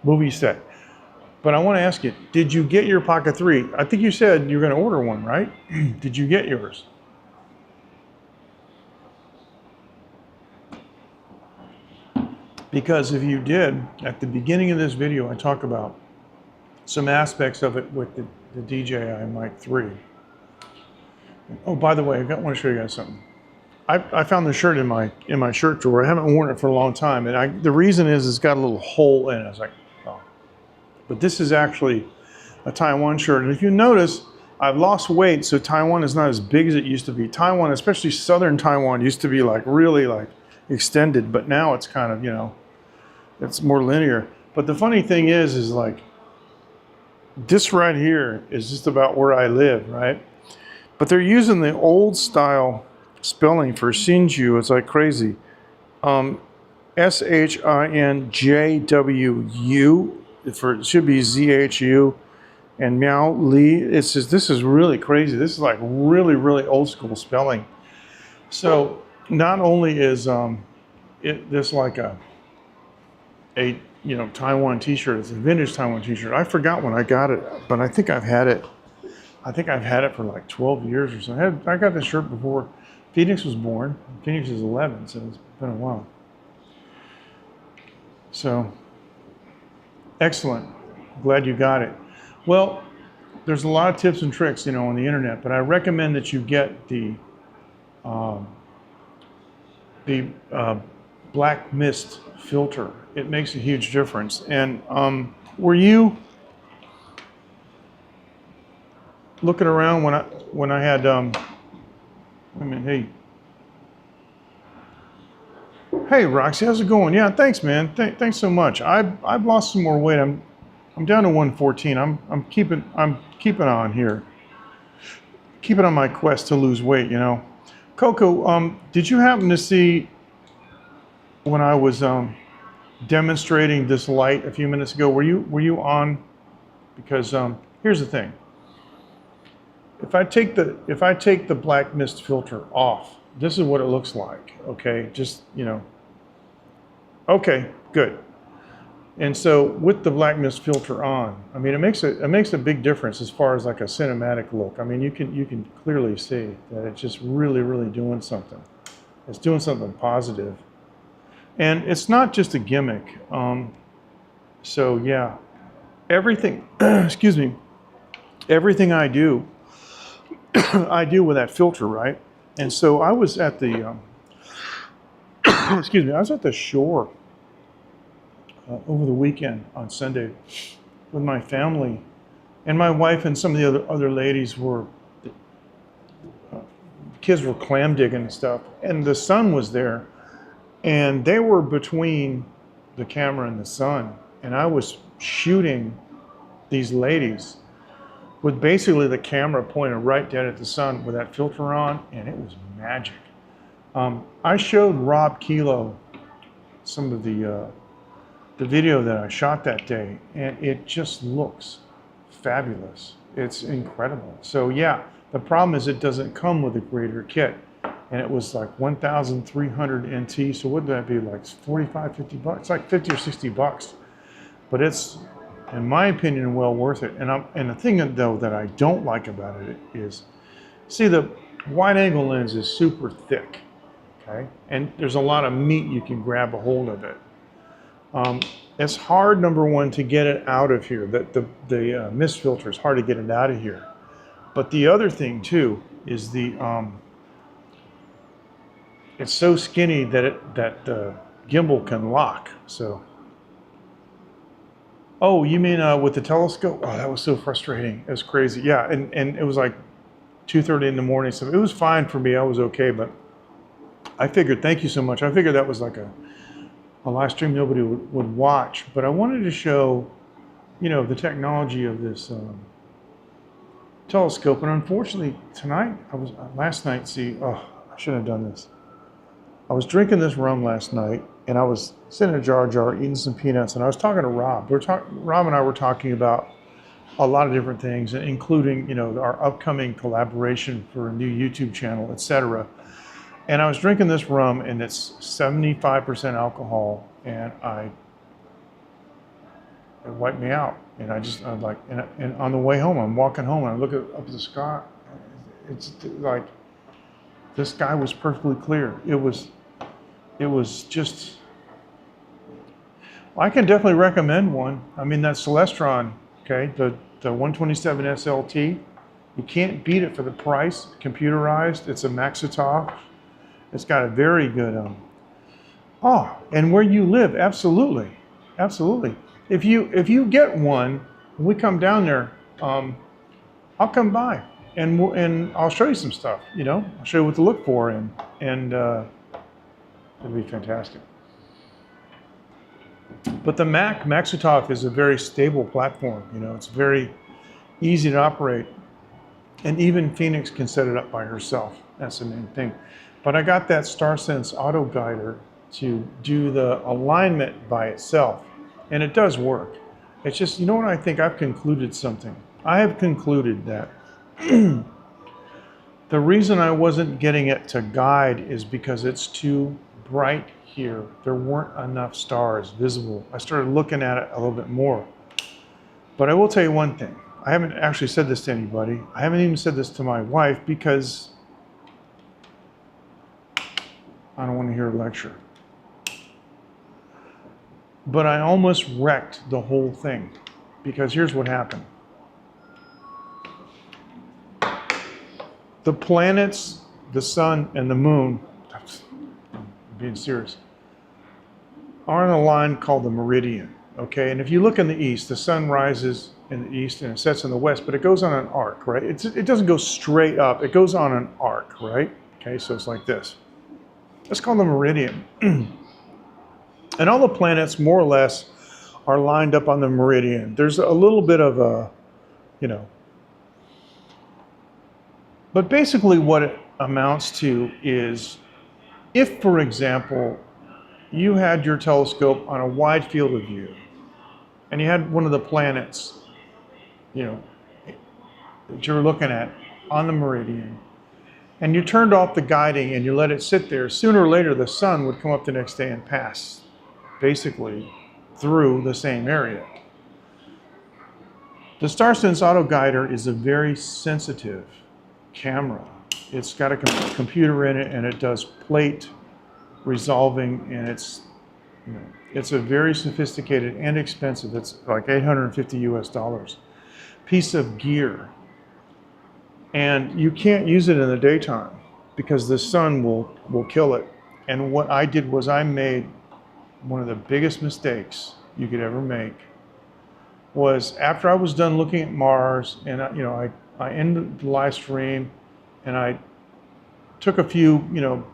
movie set. But I want to ask you, did you get your Pocket 3? I think you said you're going to order one, right? Did you get yours? Because if you did, at the beginning of this video, I talk about some aspects of it with the DJI Mic 3. Oh, by the way, I want to show you guys something. I found the shirt in my shirt drawer. I haven't worn it for a long time, and the reason is it's got a little hole in it. I was like, oh. But this is actually a Taiwan shirt, and if you notice, I've lost weight, so Taiwan is not as big as it used to be. Taiwan, especially southern Taiwan, used to be like really like extended, but now it's kind of, you know, it's more linear. But the funny thing is like this right here is just about where I live, right? But they're using the old style spelling for Sinju. It's like crazy. SHINJWU. It should be ZHU. And Miao Li. It's just, this is really crazy. This is like really, really old school spelling. So not only is this like a you know, Taiwan t-shirt, it's a vintage Taiwan t-shirt. I forgot when I got it, but I think I've had it. I think I've had it for like 12 years or so. I got this shirt before Phoenix was born. Phoenix is 11, so it's been a while. So, excellent. Glad you got it. Well, there's a lot of tips and tricks, you know, on the internet, but I recommend that you get the black mist filter. It makes a huge difference. And were you looking around when I had hey Roxy, how's it going? Yeah, thanks man. Thanks so much. I've lost some more weight. I'm down to 114. I'm keeping on here. Keeping on my quest to lose weight, you know. Coco, did you happen to see when I was demonstrating this light a few minutes ago? Were you on? Because here's the thing. If I take the black mist filter off, this is what it looks like. Okay, just, you know. Okay, good. And so with the black mist filter on, I mean, it makes a big difference as far as like a cinematic look. I mean, you can clearly see that it's just really doing something. It's doing something positive. And it's not just a gimmick. So yeah, everything, excuse me, everything I do, I do with that filter, right? And so I was at the, excuse me, I was at the shore over the weekend on Sunday with my family, and my wife and some of the other ladies were, kids were clam digging and stuff, and the sun was there, and they were between the camera and the sun, and I was shooting these ladies with basically the camera pointed right dead at the sun with that filter on, and it was magic. I showed Rob Kilo some of the video that I shot that day, and it just looks fabulous. It's incredible. So yeah, the problem is it doesn't come with a greater kit, and it was like 1,300 NT. So what would that be, like 45, 50 bucks? It's like 50 or 60 bucks, but it's, in my opinion, well worth it. And the thing though that I don't like about it is, see, the wide angle lens is super thick, okay? And there's a lot of meat you can grab a hold of it. It's hard, number one, to get it out of here. The mist filter is hard to get it out of here. But the other thing too is it's so skinny that the gimbal can lock. So, oh, you mean with the telescope? Oh, that was so frustrating. It was crazy. Yeah, and it was like 2:30 in the morning, so it was fine for me. I was okay, but I figured, thank you so much. I figured that was like a live stream nobody would watch, but I wanted to show, you know, the technology of this telescope. And unfortunately, last night, see, oh, I shouldn't have done this. I was drinking this rum last night, and I was sitting in a jar eating some peanuts, and I was talking to Rob. Rob and I were talking about a lot of different things, including, you know, our upcoming collaboration for a new YouTube channel, etc. And I was drinking this rum, and it's 75% alcohol, and it wiped me out. And I'm like, and on the way home, I'm walking home, and I look up at the sky. It's like the sky was perfectly clear. It was just. I can definitely recommend one. I mean, that Celestron, okay, the 127 SLT. You can't beat it for the price. Computerized. It's a Maxitov. It's got a very good. And where you live, absolutely, absolutely. If you get one, when we come down there, I'll come by and I'll show you some stuff. You know, I'll show you what to look for, and it'll be fantastic. But the Maxitov is a very stable platform. You know, it's very easy to operate, and even Phoenix can set it up by herself. That's the main thing. But I got that StarSense auto guider to do the alignment by itself, and it does work. It's just, you know what, I think I've concluded something. I have concluded that the reason I wasn't getting it to guide is because it's too bright here. There weren't enough stars visible. I started looking at it a little bit more. But I will tell you one thing. I haven't actually said this to anybody. I haven't even said this to my wife because I don't want to hear a lecture. But I almost wrecked the whole thing, because here's what happened. The planets, the sun and the moon, I'm being serious, are on a line called the meridian, okay? And if you look in the east, the sun rises in the east and it sets in the west, but it goes on an arc, right? It doesn't go straight up, it goes on an arc, right? Okay, so it's like this. That's called the meridian. And all the planets, more or less, are lined up on the meridian. There's a little bit of a, you know, but basically what it amounts to is, if, for example, you had your telescope on a wide field of view, and you had one of the planets, you know, that you were looking at on the meridian, and you turned off the guiding and you let it sit there, sooner or later the sun would come up the next day and pass basically through the same area. The StarSense Auto Guider is a very sensitive camera. It's got a computer in it, and it does plate resolving, and it's, you know, it's a very sophisticated and expensive, it's like $850 US piece of gear. And you can't use it in the daytime because the sun will kill it. And what I did was I made one of the biggest mistakes you could ever make. Was after I was done looking at Mars, and I ended the live stream, and I took a few, you know,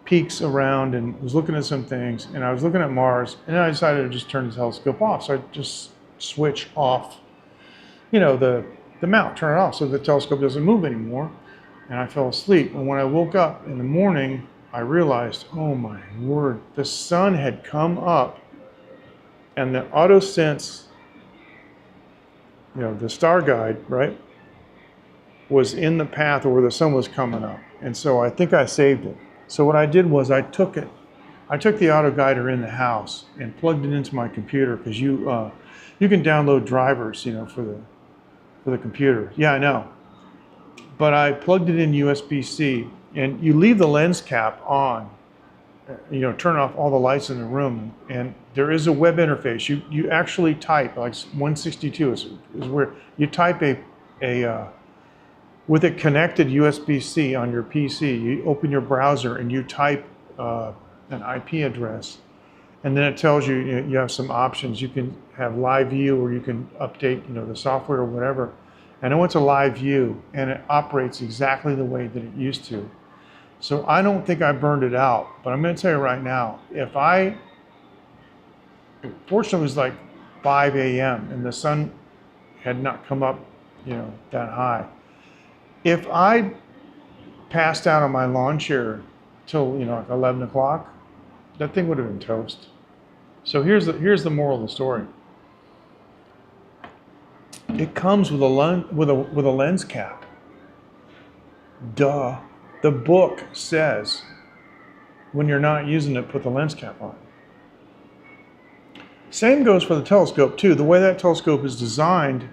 peeks around and was looking at some things, and I was looking at Mars, and then I decided to just turn the telescope off. So I just switch off, you know, the mount, turn it off so the telescope doesn't move anymore, and I fell asleep. And when I woke up in the morning, I realized, oh my word, the sun had come up, and the AutoSense, you know, the star guide, right, was in the path where the sun was coming up. And so I think I saved it. So what I did was I took the auto guider in the house and plugged it into my computer, because you can download drivers, you know, for the computer. Yeah, I know. But I plugged it in USB-C, and you leave the lens cap on, you know, turn off all the lights in the room, and there is a web interface. You actually type, like 162 is where you type with it connected USB-C on your PC, you open your browser and you type an IP address, and then it tells you, you have some options. You can have live view, or you can update, you know, the software or whatever. And I went to live view, and it operates exactly the way that it used to. So I don't think I burned it out, but I'm going to tell you right now, fortunately it was like 5 a.m. and the sun had not come up, you know, that high. If I passed out on my lawn chair till, you know, like 11 o'clock, that thing would have been toast. So here's the moral of the story. It comes with a lens cap. Duh. The book says when you're not using it, put the lens cap on. Same goes for the telescope too. The way that telescope is designed,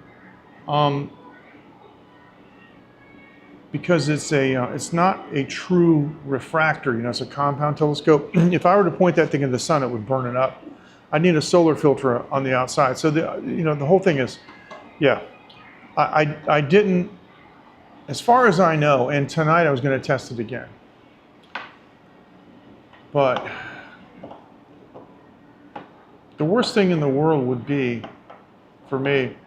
because it's not a true refractor. It's a compound telescope. If I were to point that thing in the sun, it would burn it up. I need a solar filter on the outside. So the whole thing is, yeah. I didn't, as far as I know, and tonight I was going to test it again. But the worst thing in the world would be, for me,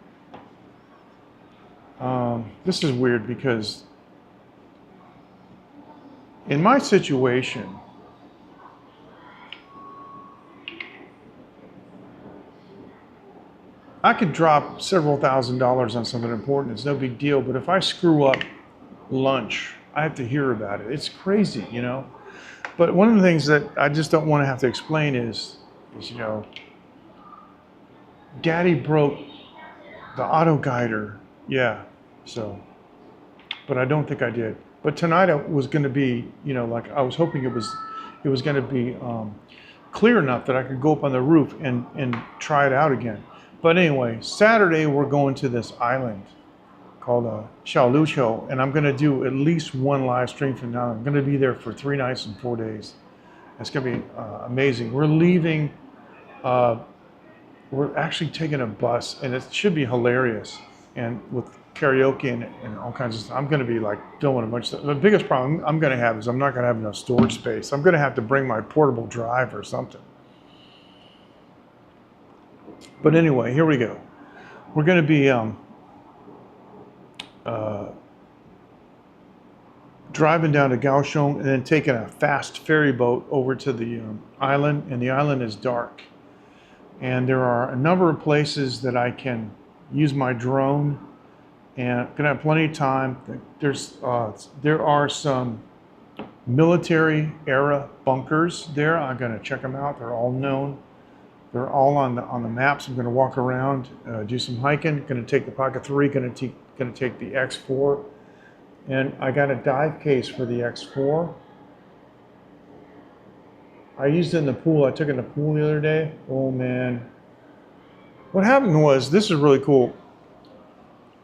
this is weird because in my situation, I could drop several $1,000s on something important. It's no big deal. But if I screw up lunch, I have to hear about it. It's crazy, But one of the things that I just don't want to have to explain is Daddy broke the auto guider. Yeah. So, but I don't think I did. But tonight it was going to be, like I was hoping it was going to be clear enough that I could go up on the roof and try it out again. But anyway, Saturday we're going to this island called Shaolucho, and I'm going to do at least one live stream from now. I'm going to be there for 3 nights and 4 days. It's going to be amazing. We're leaving. We're actually taking a bus, and it should be hilarious. And with karaoke and all kinds of stuff, I'm going to be like filming a bunch of stuff. The biggest problem I'm going to have is I'm not going to have enough storage space. I'm going to have to bring my portable drive or something. But anyway, here we go. We're going to be driving down to Kaohsiung and then taking a fast ferry boat over to the island, and the island is dark. And there are a number of places that I can use my drone, and I'm gonna have plenty of time. There are some military era bunkers there. I'm gonna check them out. They're all known. They're all on the maps. I'm gonna walk around, do some hiking. Gonna take the Pocket 3. Gonna take the X4, and I got a dive case for the X4. I used it in the pool. I took it in the pool the other day. Oh man. What happened was, this is really cool.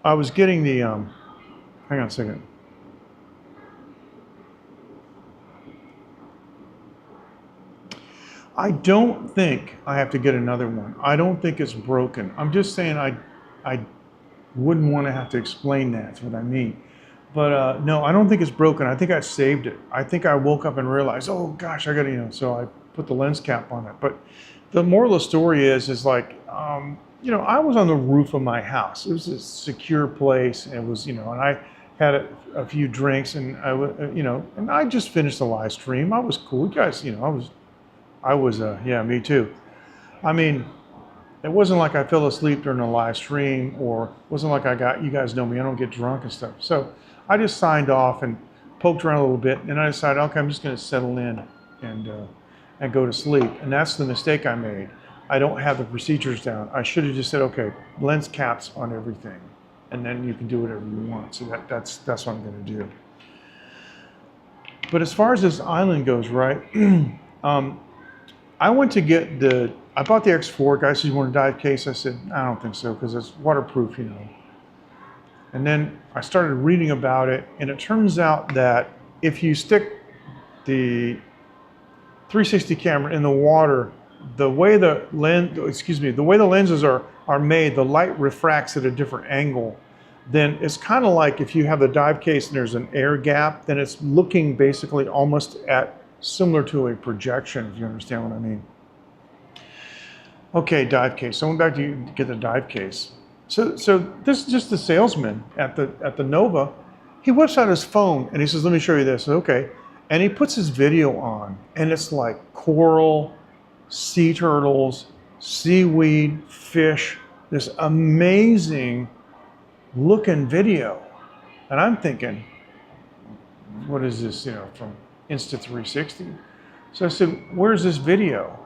I was getting the, hang on a second. I don't think I have to get another one. I don't think it's broken. I'm just saying I wouldn't want to have to explain that. That's what I mean. But no, I don't think it's broken. I think I saved it. I think I woke up and realized, oh gosh, I got to, so I put the lens cap on it. But the moral of the story is like, I was on the roof of my house. It was a secure place. And it was, and I had a few drinks, and and I just finished the live stream. I was cool, you guys. I was, yeah, me too. I mean, it wasn't like I fell asleep during a live stream, or it wasn't like you guys know me, I don't get drunk and stuff. So I just signed off and poked around a little bit, and I decided, okay, I'm just going to settle in and go to sleep. And that's the mistake I made. I don't have the procedures down. I should have just said, okay, lens caps on everything, and then you can do whatever you want. So that's what I'm going to do. But as far as this island goes, right? I went to get I bought the X4. Guy said, you want a dive case? I said, I don't think so, because it's waterproof, And then I started reading about it, and it turns out that if you stick the 360 camera in the water, the way the lenses are made, the light refracts at a different angle. Then it's kind of like if you have the dive case and there's an air gap, then it's looking basically almost similar to a projection, if you understand what I mean. Okay, dive case. So I went back to get the dive case. So this is just the salesman at the Nova. He whips out his phone and he says, let me show you this. Okay. And he puts his video on, and it's like coral, sea turtles, seaweed, fish, this amazing looking video. And I'm thinking, what is this, from Insta360? So I said, where's this video?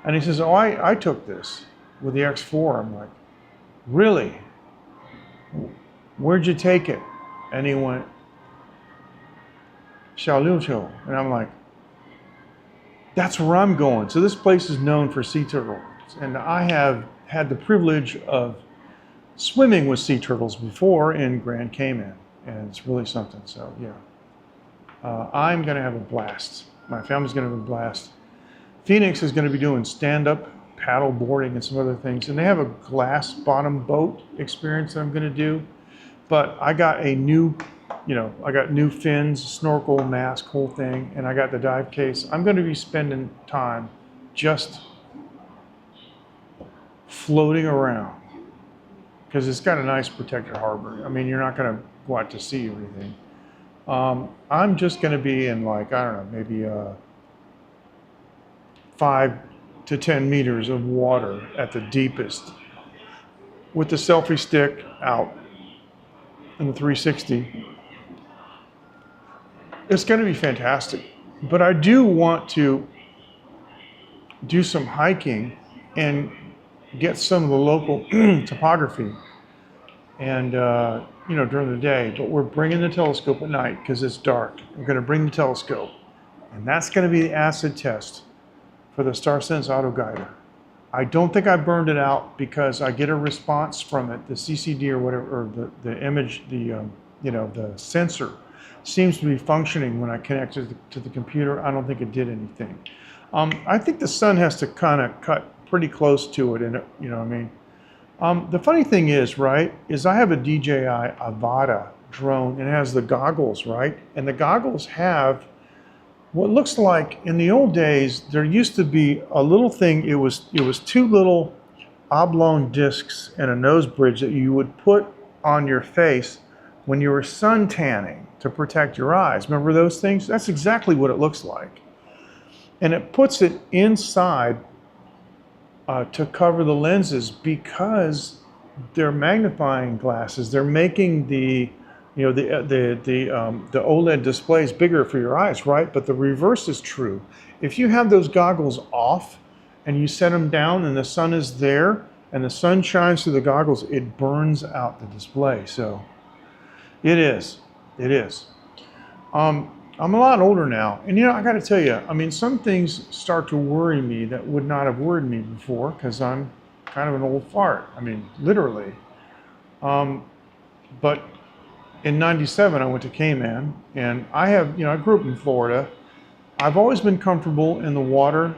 And he says, oh, I took this with the X4. I'm like, really? where'd you take it? And he went, Xiaoliuqiu. And I'm like, that's where I'm going. So this place is known for sea turtles. And I have had the privilege of swimming with sea turtles before in Grand Cayman. And it's really something. So yeah, I'm going to have a blast. My family's going to have a blast. Phoenix is going to be doing stand-up paddle boarding and some other things. And they have a glass bottom boat experience that I'm going to do. But I got a new, I got new fins, snorkel, mask, whole thing, and I got the dive case. I'm going to be spending time just floating around because it's got a nice protected harbor. I mean, you're not going to go out to sea or anything. I'm just going to be in like, I don't know, maybe 5 to 10 meters of water at the deepest with the selfie stick out and the 360. It's going to be fantastic. But I do want to do some hiking and get some of the local topography and during the day. But we're bringing the telescope at night because it's dark. We're going to bring the telescope, and that's going to be the acid test for the StarSense Auto Guider. I don't think I burned it out because I get a response from it, the CCD or whatever, or the image, the sensor seems to be functioning when I connect it to the computer. I don't think it did anything. I think the sun has to kind of cut pretty close to it, and the funny thing is, right, is I have a DJI Avata drone and it has the goggles, right? And the goggles have what looks like, in the old days, there used to be a little thing, it was 2 little oblong discs and a nose bridge that you would put on your face when you were sun tanning to protect your eyes. Remember those things? That's exactly what it looks like. And it puts it inside to cover the lenses because they're magnifying glasses. They're making the OLED displays bigger for your eyes, right? But the reverse is true. If you have those goggles off and you set them down and the sun is there and the sun shines through the goggles, it burns out the display. So it is. I'm a lot older now. And I got to tell you, some things start to worry me that would not have worried me before because I'm kind of an old fart. Literally. But in '97, I went to Cayman, and I grew up in Florida. I've always been comfortable in the water.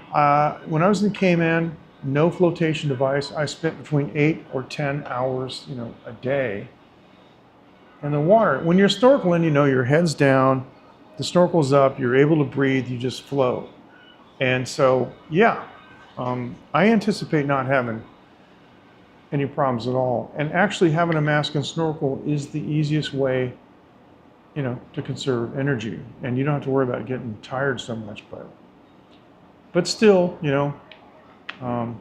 When I was in Cayman, no flotation device. I spent between 8 or 10 hours, a day in the water. When you're snorkeling, your head's down, the snorkel's up, you're able to breathe, you just float. And so, yeah, I anticipate not having any problems at all. And actually having a mask and snorkel is the easiest way, to conserve energy. And you don't have to worry about getting tired so much, but still, I'm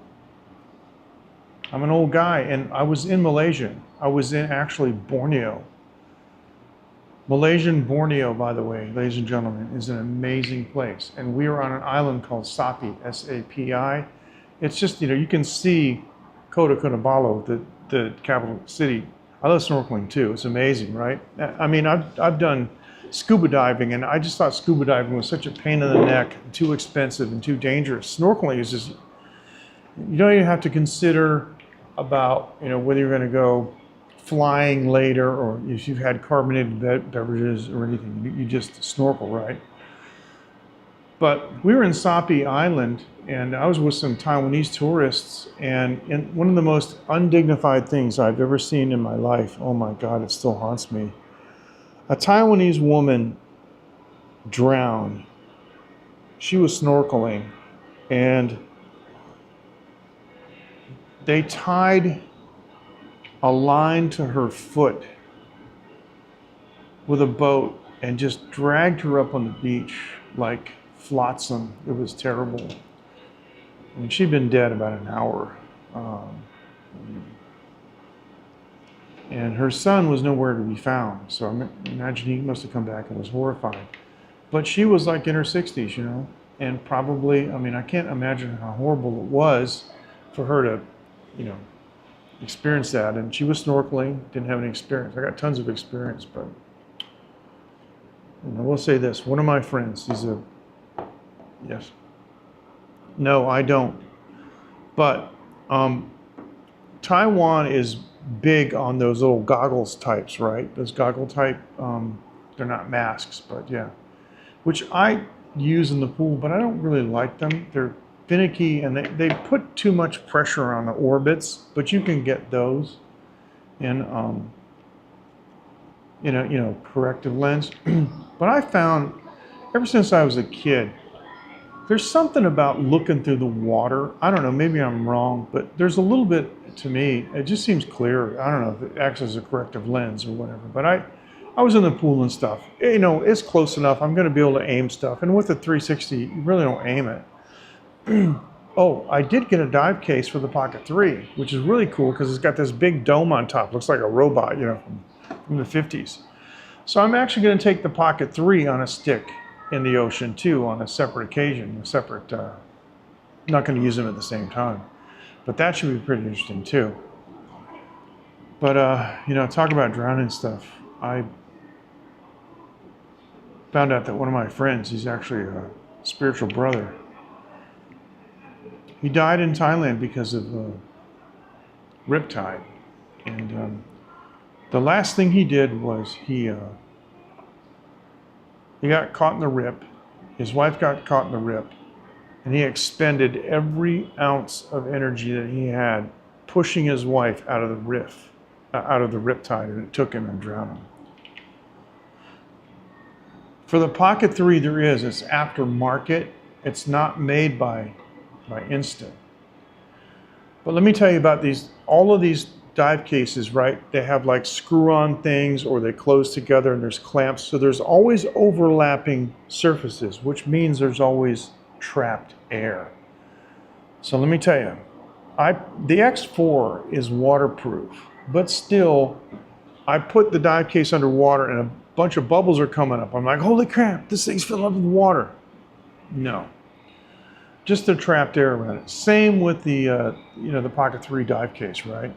an old guy, and I was in Malaysia. I was in actually Borneo. Malaysian Borneo, by the way, ladies and gentlemen, is an amazing place. And we were on an island called Sapi, S-A-P-I. It's just, you can see Kota Kinabalu, the capital city. I love snorkeling too. It's amazing, right? I've done scuba diving, and I just thought scuba diving was such a pain in the neck, too expensive and too dangerous. Snorkeling is just, you don't even have to consider about, whether you're going to go flying later or if you've had carbonated beverages or anything. You just snorkel, right? But we were in Sapi Island, and I was with some Taiwanese tourists, and one of the most undignified things I've ever seen in my life, oh my God, it still haunts me. A Taiwanese woman drowned. She was snorkeling, and they tied a line to her foot with a boat and just dragged her up on the beach like flotsam. It was terrible. She'd been dead about an hour. And her son was nowhere to be found. So I imagine he must have come back and was horrified. But she was like in her 60s, and probably, I can't imagine how horrible it was for her to, experience that. And she was snorkeling, didn't have any experience. I got tons of experience, but I will say this: one of my friends, yes, no, I don't. But Taiwan is big on those little goggles types, right? Those goggle type, they're not masks, but yeah, which I use in the pool, but I don't really like them. They're finicky and they put too much pressure on the orbits, but you can get those in, corrective lens. But I found ever since I was a kid, there's something about looking through the water. I don't know, maybe I'm wrong, but there's a little bit, to me, it just seems clearer. I don't know if it acts as a corrective lens or whatever, but I was in the pool and stuff. It's close enough. I'm going to be able to aim stuff. And with the 360, you really don't aim it. Oh, I did get a dive case for the Pocket 3, which is really cool because it's got this big dome on top. Looks like a robot, from the 50s. So I'm actually going to take the Pocket 3 on a stick in the ocean too, on a separate occasion, not going to use them at the same time. But that should be pretty interesting too. But, talk about drowning stuff. I found out that one of my friends, he's actually a spiritual brother. He died in Thailand because of riptide. And the last thing he did was he got caught in the rip. His wife got caught in the rip. And he expended every ounce of energy that he had pushing his wife out of the riptide, and it took him and drowned him. For the Pocket 3, it's aftermarket. It's not made by Instant. But let me tell you about all of these dive cases, right? They have like screw-on things, or they close together and there's clamps. So there's always overlapping surfaces, which means there's always trapped air. So let me tell you, the X4 is waterproof, but still, I put the dive case underwater and a bunch of bubbles are coming up. I'm like, holy crap, this thing's filling up with water. No, just the trapped air around it. Same with the Pocket 3 dive case, right?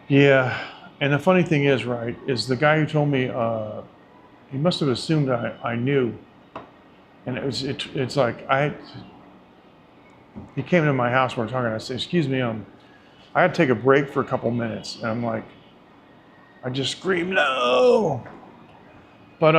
Yeah, and the funny thing is, right, is the guy who told me, he must have assumed I knew. And it's like, he came into my house, we were talking, I said, excuse me, I had to take a break for a couple minutes. And I'm like, I just screamed, no. But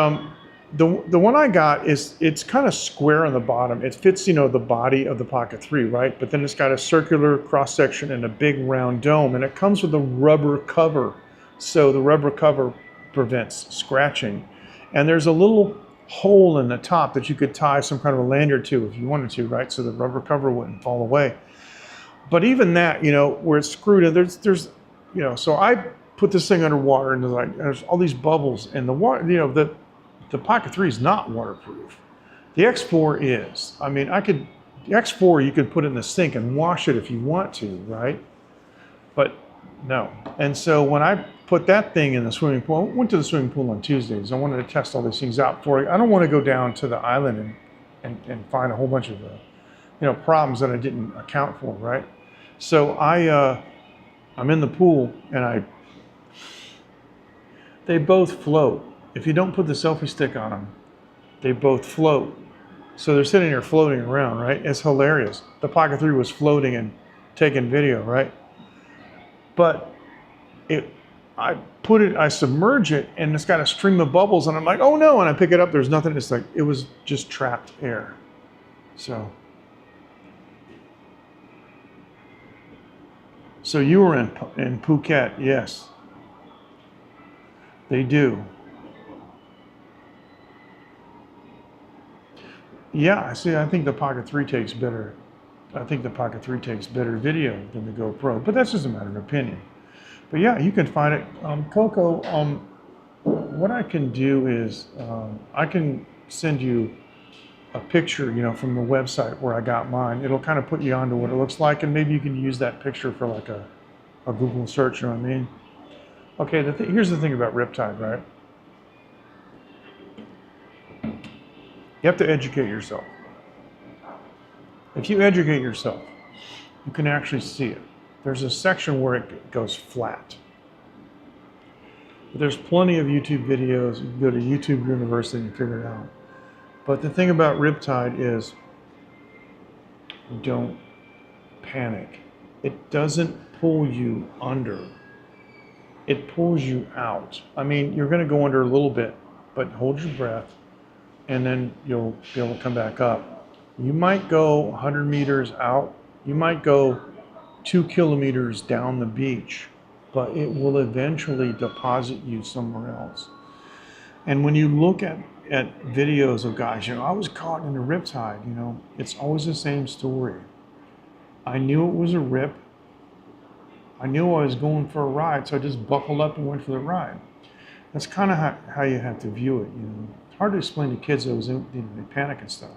the one I got it's kind of square on the bottom. It fits, the body of the Pocket 3, right? But then it's got a circular cross section and a big round dome, and it comes with a rubber cover. So the rubber cover prevents scratching. And there's a little hole in the top that you could tie some kind of a lanyard to if you wanted to, right? So the rubber cover wouldn't fall away. But even that, where it's screwed in, there's so I put this thing underwater and there's all these bubbles, and the water, the Pocket 3 is not waterproof. The X4 is. I mean, the X4 you could put in the sink and wash it if you want to, right? But no. And so when I put that thing in the swimming pool, I went to the swimming pool on Tuesdays. I wanted to test all these things out for you. I don't want to go down to the island and find a whole bunch of problems that I didn't account for, right? So I'm in the pool and they both float. If you don't put the selfie stick on them, they both float. So they're sitting there floating around, right? It's hilarious. The Pocket 3 was floating and taking video, right? But I submerge it, and it's got a stream of bubbles, and I'm like, oh no, and I pick it up, there's nothing. It's like, it was just trapped air. So you were in Phuket, yes. They do. Yeah, see, I think the Pocket 3 takes better. I think the Pocket 3 takes better video than the GoPro, but that's just a matter of opinion. But yeah, you can find it. Coco, what I can do is I can send you a picture, from the website where I got mine. It'll kind of put you onto what it looks like, and maybe you can use that picture for like a Google search, you know what I mean? Okay, here's the thing about riptide, right? You have to educate yourself. If you educate yourself, you can actually see it. There's a section where it goes flat. But there's plenty of YouTube videos. You can go to YouTube University and figure it out. But the thing about riptide is, don't panic. It doesn't pull you under. It pulls you out. I mean, you're going to go under a little bit, but hold your breath, and then you'll be able to come back up. You might go 100 meters out. You might go 2 kilometers down the beach, but it will eventually deposit you somewhere else. And when you look at videos of guys, I was caught in a riptide, it's always the same story. I knew it was a rip. I knew I was going for a ride, so I just buckled up and went for the ride. That's kind of how you have to view it. It's hard to explain to kids that they panic and stuff.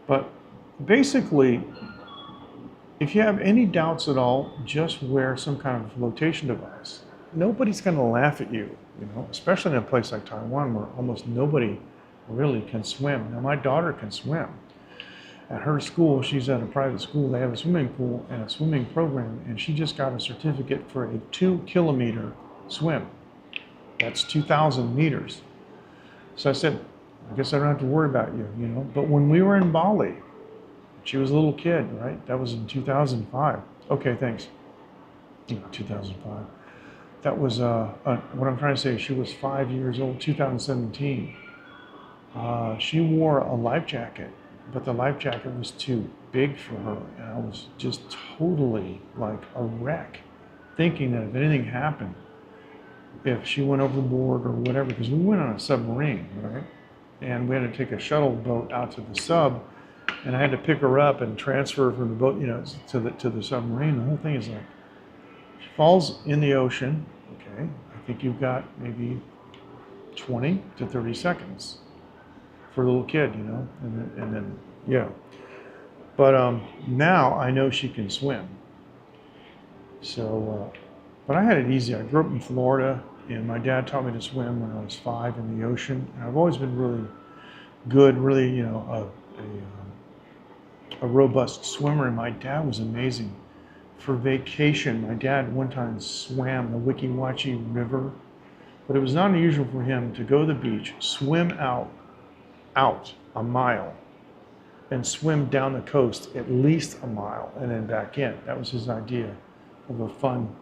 But basically, if you have any doubts at all, just wear some kind of flotation device. Nobody's going to laugh at you, especially in a place like Taiwan where almost nobody really can swim. Now, my daughter can swim. At her school, she's at a private school, they have a swimming pool and a swimming program, and she just got a certificate for a 2-kilometer swim. That's 2,000 meters. So I said, I guess I don't have to worry about you, But when we were in Bali, she was a little kid, right? That was in 2005. Okay, thanks. 2005. That was, what I'm trying to say, she was 5 years old, 2017. She wore a life jacket, but the life jacket was too big for her, and I was just totally like a wreck, thinking that if anything happened, if she went overboard or whatever, because we went on a submarine, right? And we had to take a shuttle boat out to the sub, and I had to pick her up and transfer her from the boat, to the submarine. The whole thing is like, she falls in the ocean, okay? I think you've got maybe 20 to 30 seconds for a little kid, and then, yeah. But now I know she can swim. So, but I had it easy. I grew up in Florida, and my dad taught me to swim when I was 5 in the ocean. And I've always been really good, really, a robust swimmer, and my dad was amazing. For vacation, my dad one time swam the Wiki Wachee River, but it was not unusual for him to go to the beach, swim out a mile, and swim down the coast at least a mile, and then back in. That was his idea of a fun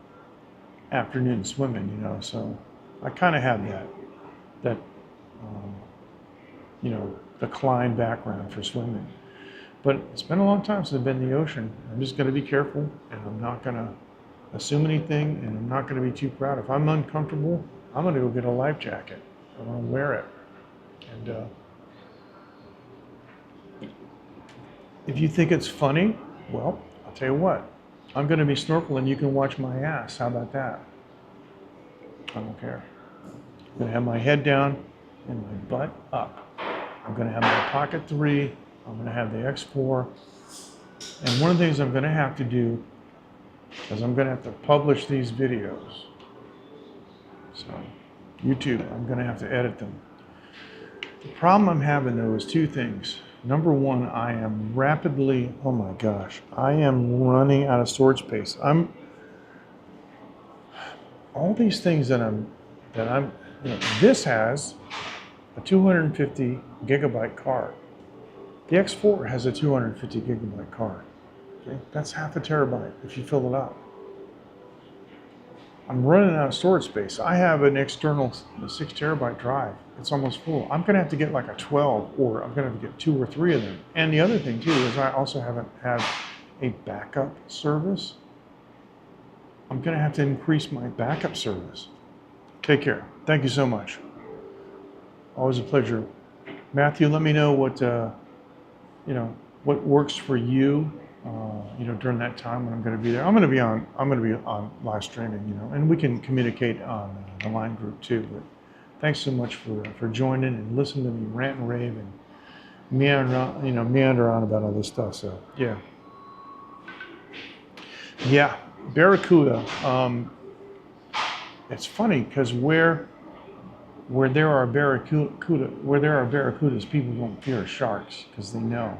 afternoon swimming, So I kind of had that the Klein background for swimming. But it's been a long time since I've been in the ocean. I'm just going to be careful, and I'm not going to assume anything, and I'm not going to be too proud. If I'm uncomfortable, I'm going to go get a life jacket. I'm going to wear it. And if you think it's funny, well, I'll tell you what. I'm going to be snorkeling. You can watch my ass. How about that? I don't care. I'm going to have my head down and my butt up. I'm going to have my Pocket 3. I'm going to have the X4. And one of the things I'm going to have to do is I'm going to have to publish these videos. So, YouTube, I'm going to have to edit them. The problem I'm having, though, is 2 things. Number 1, I am rapidly, oh my gosh, I am running out of storage space. All these things that I'm, this has a 250 gigabyte card. The X4 has a 250 gigabyte card. Okay? That's half a terabyte if you fill it up. I'm running out of storage space. I have an external 6 terabyte drive. It's almost full. I'm going to have to get like a 12, or I'm going to have to get 2 or 3 of them. And the other thing too is I also haven't had a backup service. I'm going to have to increase my backup service. Take care. Thank you so much. Always a pleasure. Matthew, let me know what what works for you. During that time when I'm going to be there. I'm going to be on live streaming, and we can communicate on the line group too. But thanks so much for joining and listening to me rant and rave and meander on about all this stuff. So yeah, Barracuda. It's funny because where there are barracudas, people don't fear sharks because they know.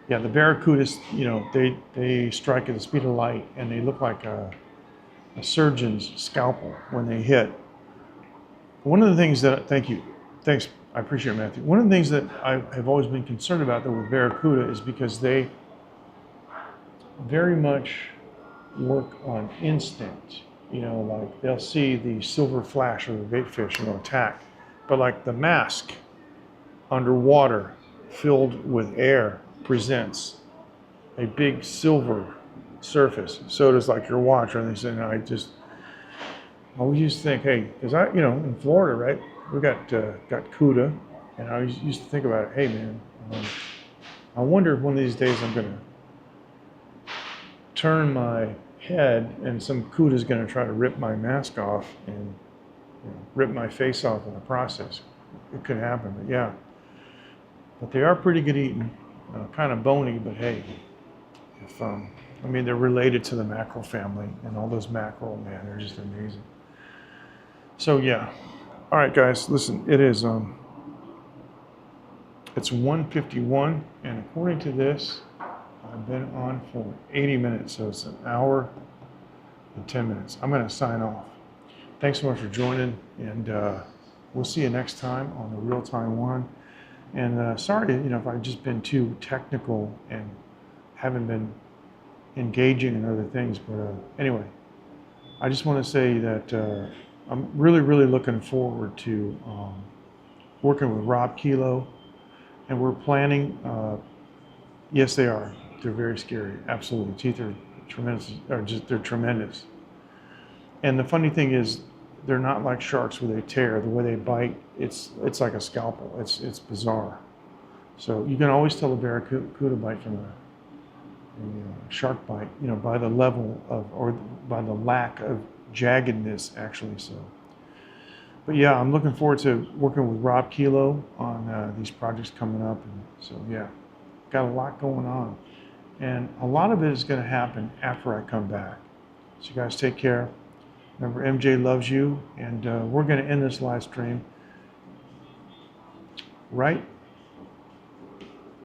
yeah, the barracudas, you know, they strike at the speed of light, and they look like a surgeon's scalpel when they hit. One of the things that, thank you, thanks, I appreciate it, Matthew. One of the things that I have always been concerned about though with barracuda is because they very much work on instinct. You know, like they'll see the silver flash of the bait fish and they'll attack. But like the mask underwater filled with air presents a big silver surface. So does like your watch or anything. And I always used to think, hey, because you know, in Florida, right, we got CUDA, and I always used to think about it, hey man, I wonder if one of these days I'm gonna turn my head and some CUDA is gonna try to rip my mask off and, you know, rip my face off in the process. It could happen, but yeah. But they are pretty good eating, kind of bony, but hey, if I mean, they're related to the mackerel family, and all those mackerel, man, they're just amazing. So yeah, all right, guys, listen, it is it's 1:51, and according to this, I've been on for 80 minutes, so it's an hour and 10 minutes. I'm going to sign off. Thanks so much for joining, and we'll see you next time on the Real Time One. And sorry, you know, if I've just been too technical and haven't been engaging in other things, but anyway, I just want to say that I'm really, really looking forward to working with Rob Kilo, and we're planning. Yes, they are. They're very scary. Absolutely, teeth are tremendous. They're tremendous. And the funny thing is, they're not like sharks where they tear. The way they bite, it's like a scalpel. It's bizarre. So you can always tell a barracuda bite from a shark bite, you know, by the level of, or by the lack of jaggedness, actually. So, but yeah, I'm looking forward to working with Rob Kilo on these projects coming up. And so yeah, got a lot going on, and a lot of it is going to happen after I come back. So you guys take care. Remember, MJ loves you, and we're going to end this live stream right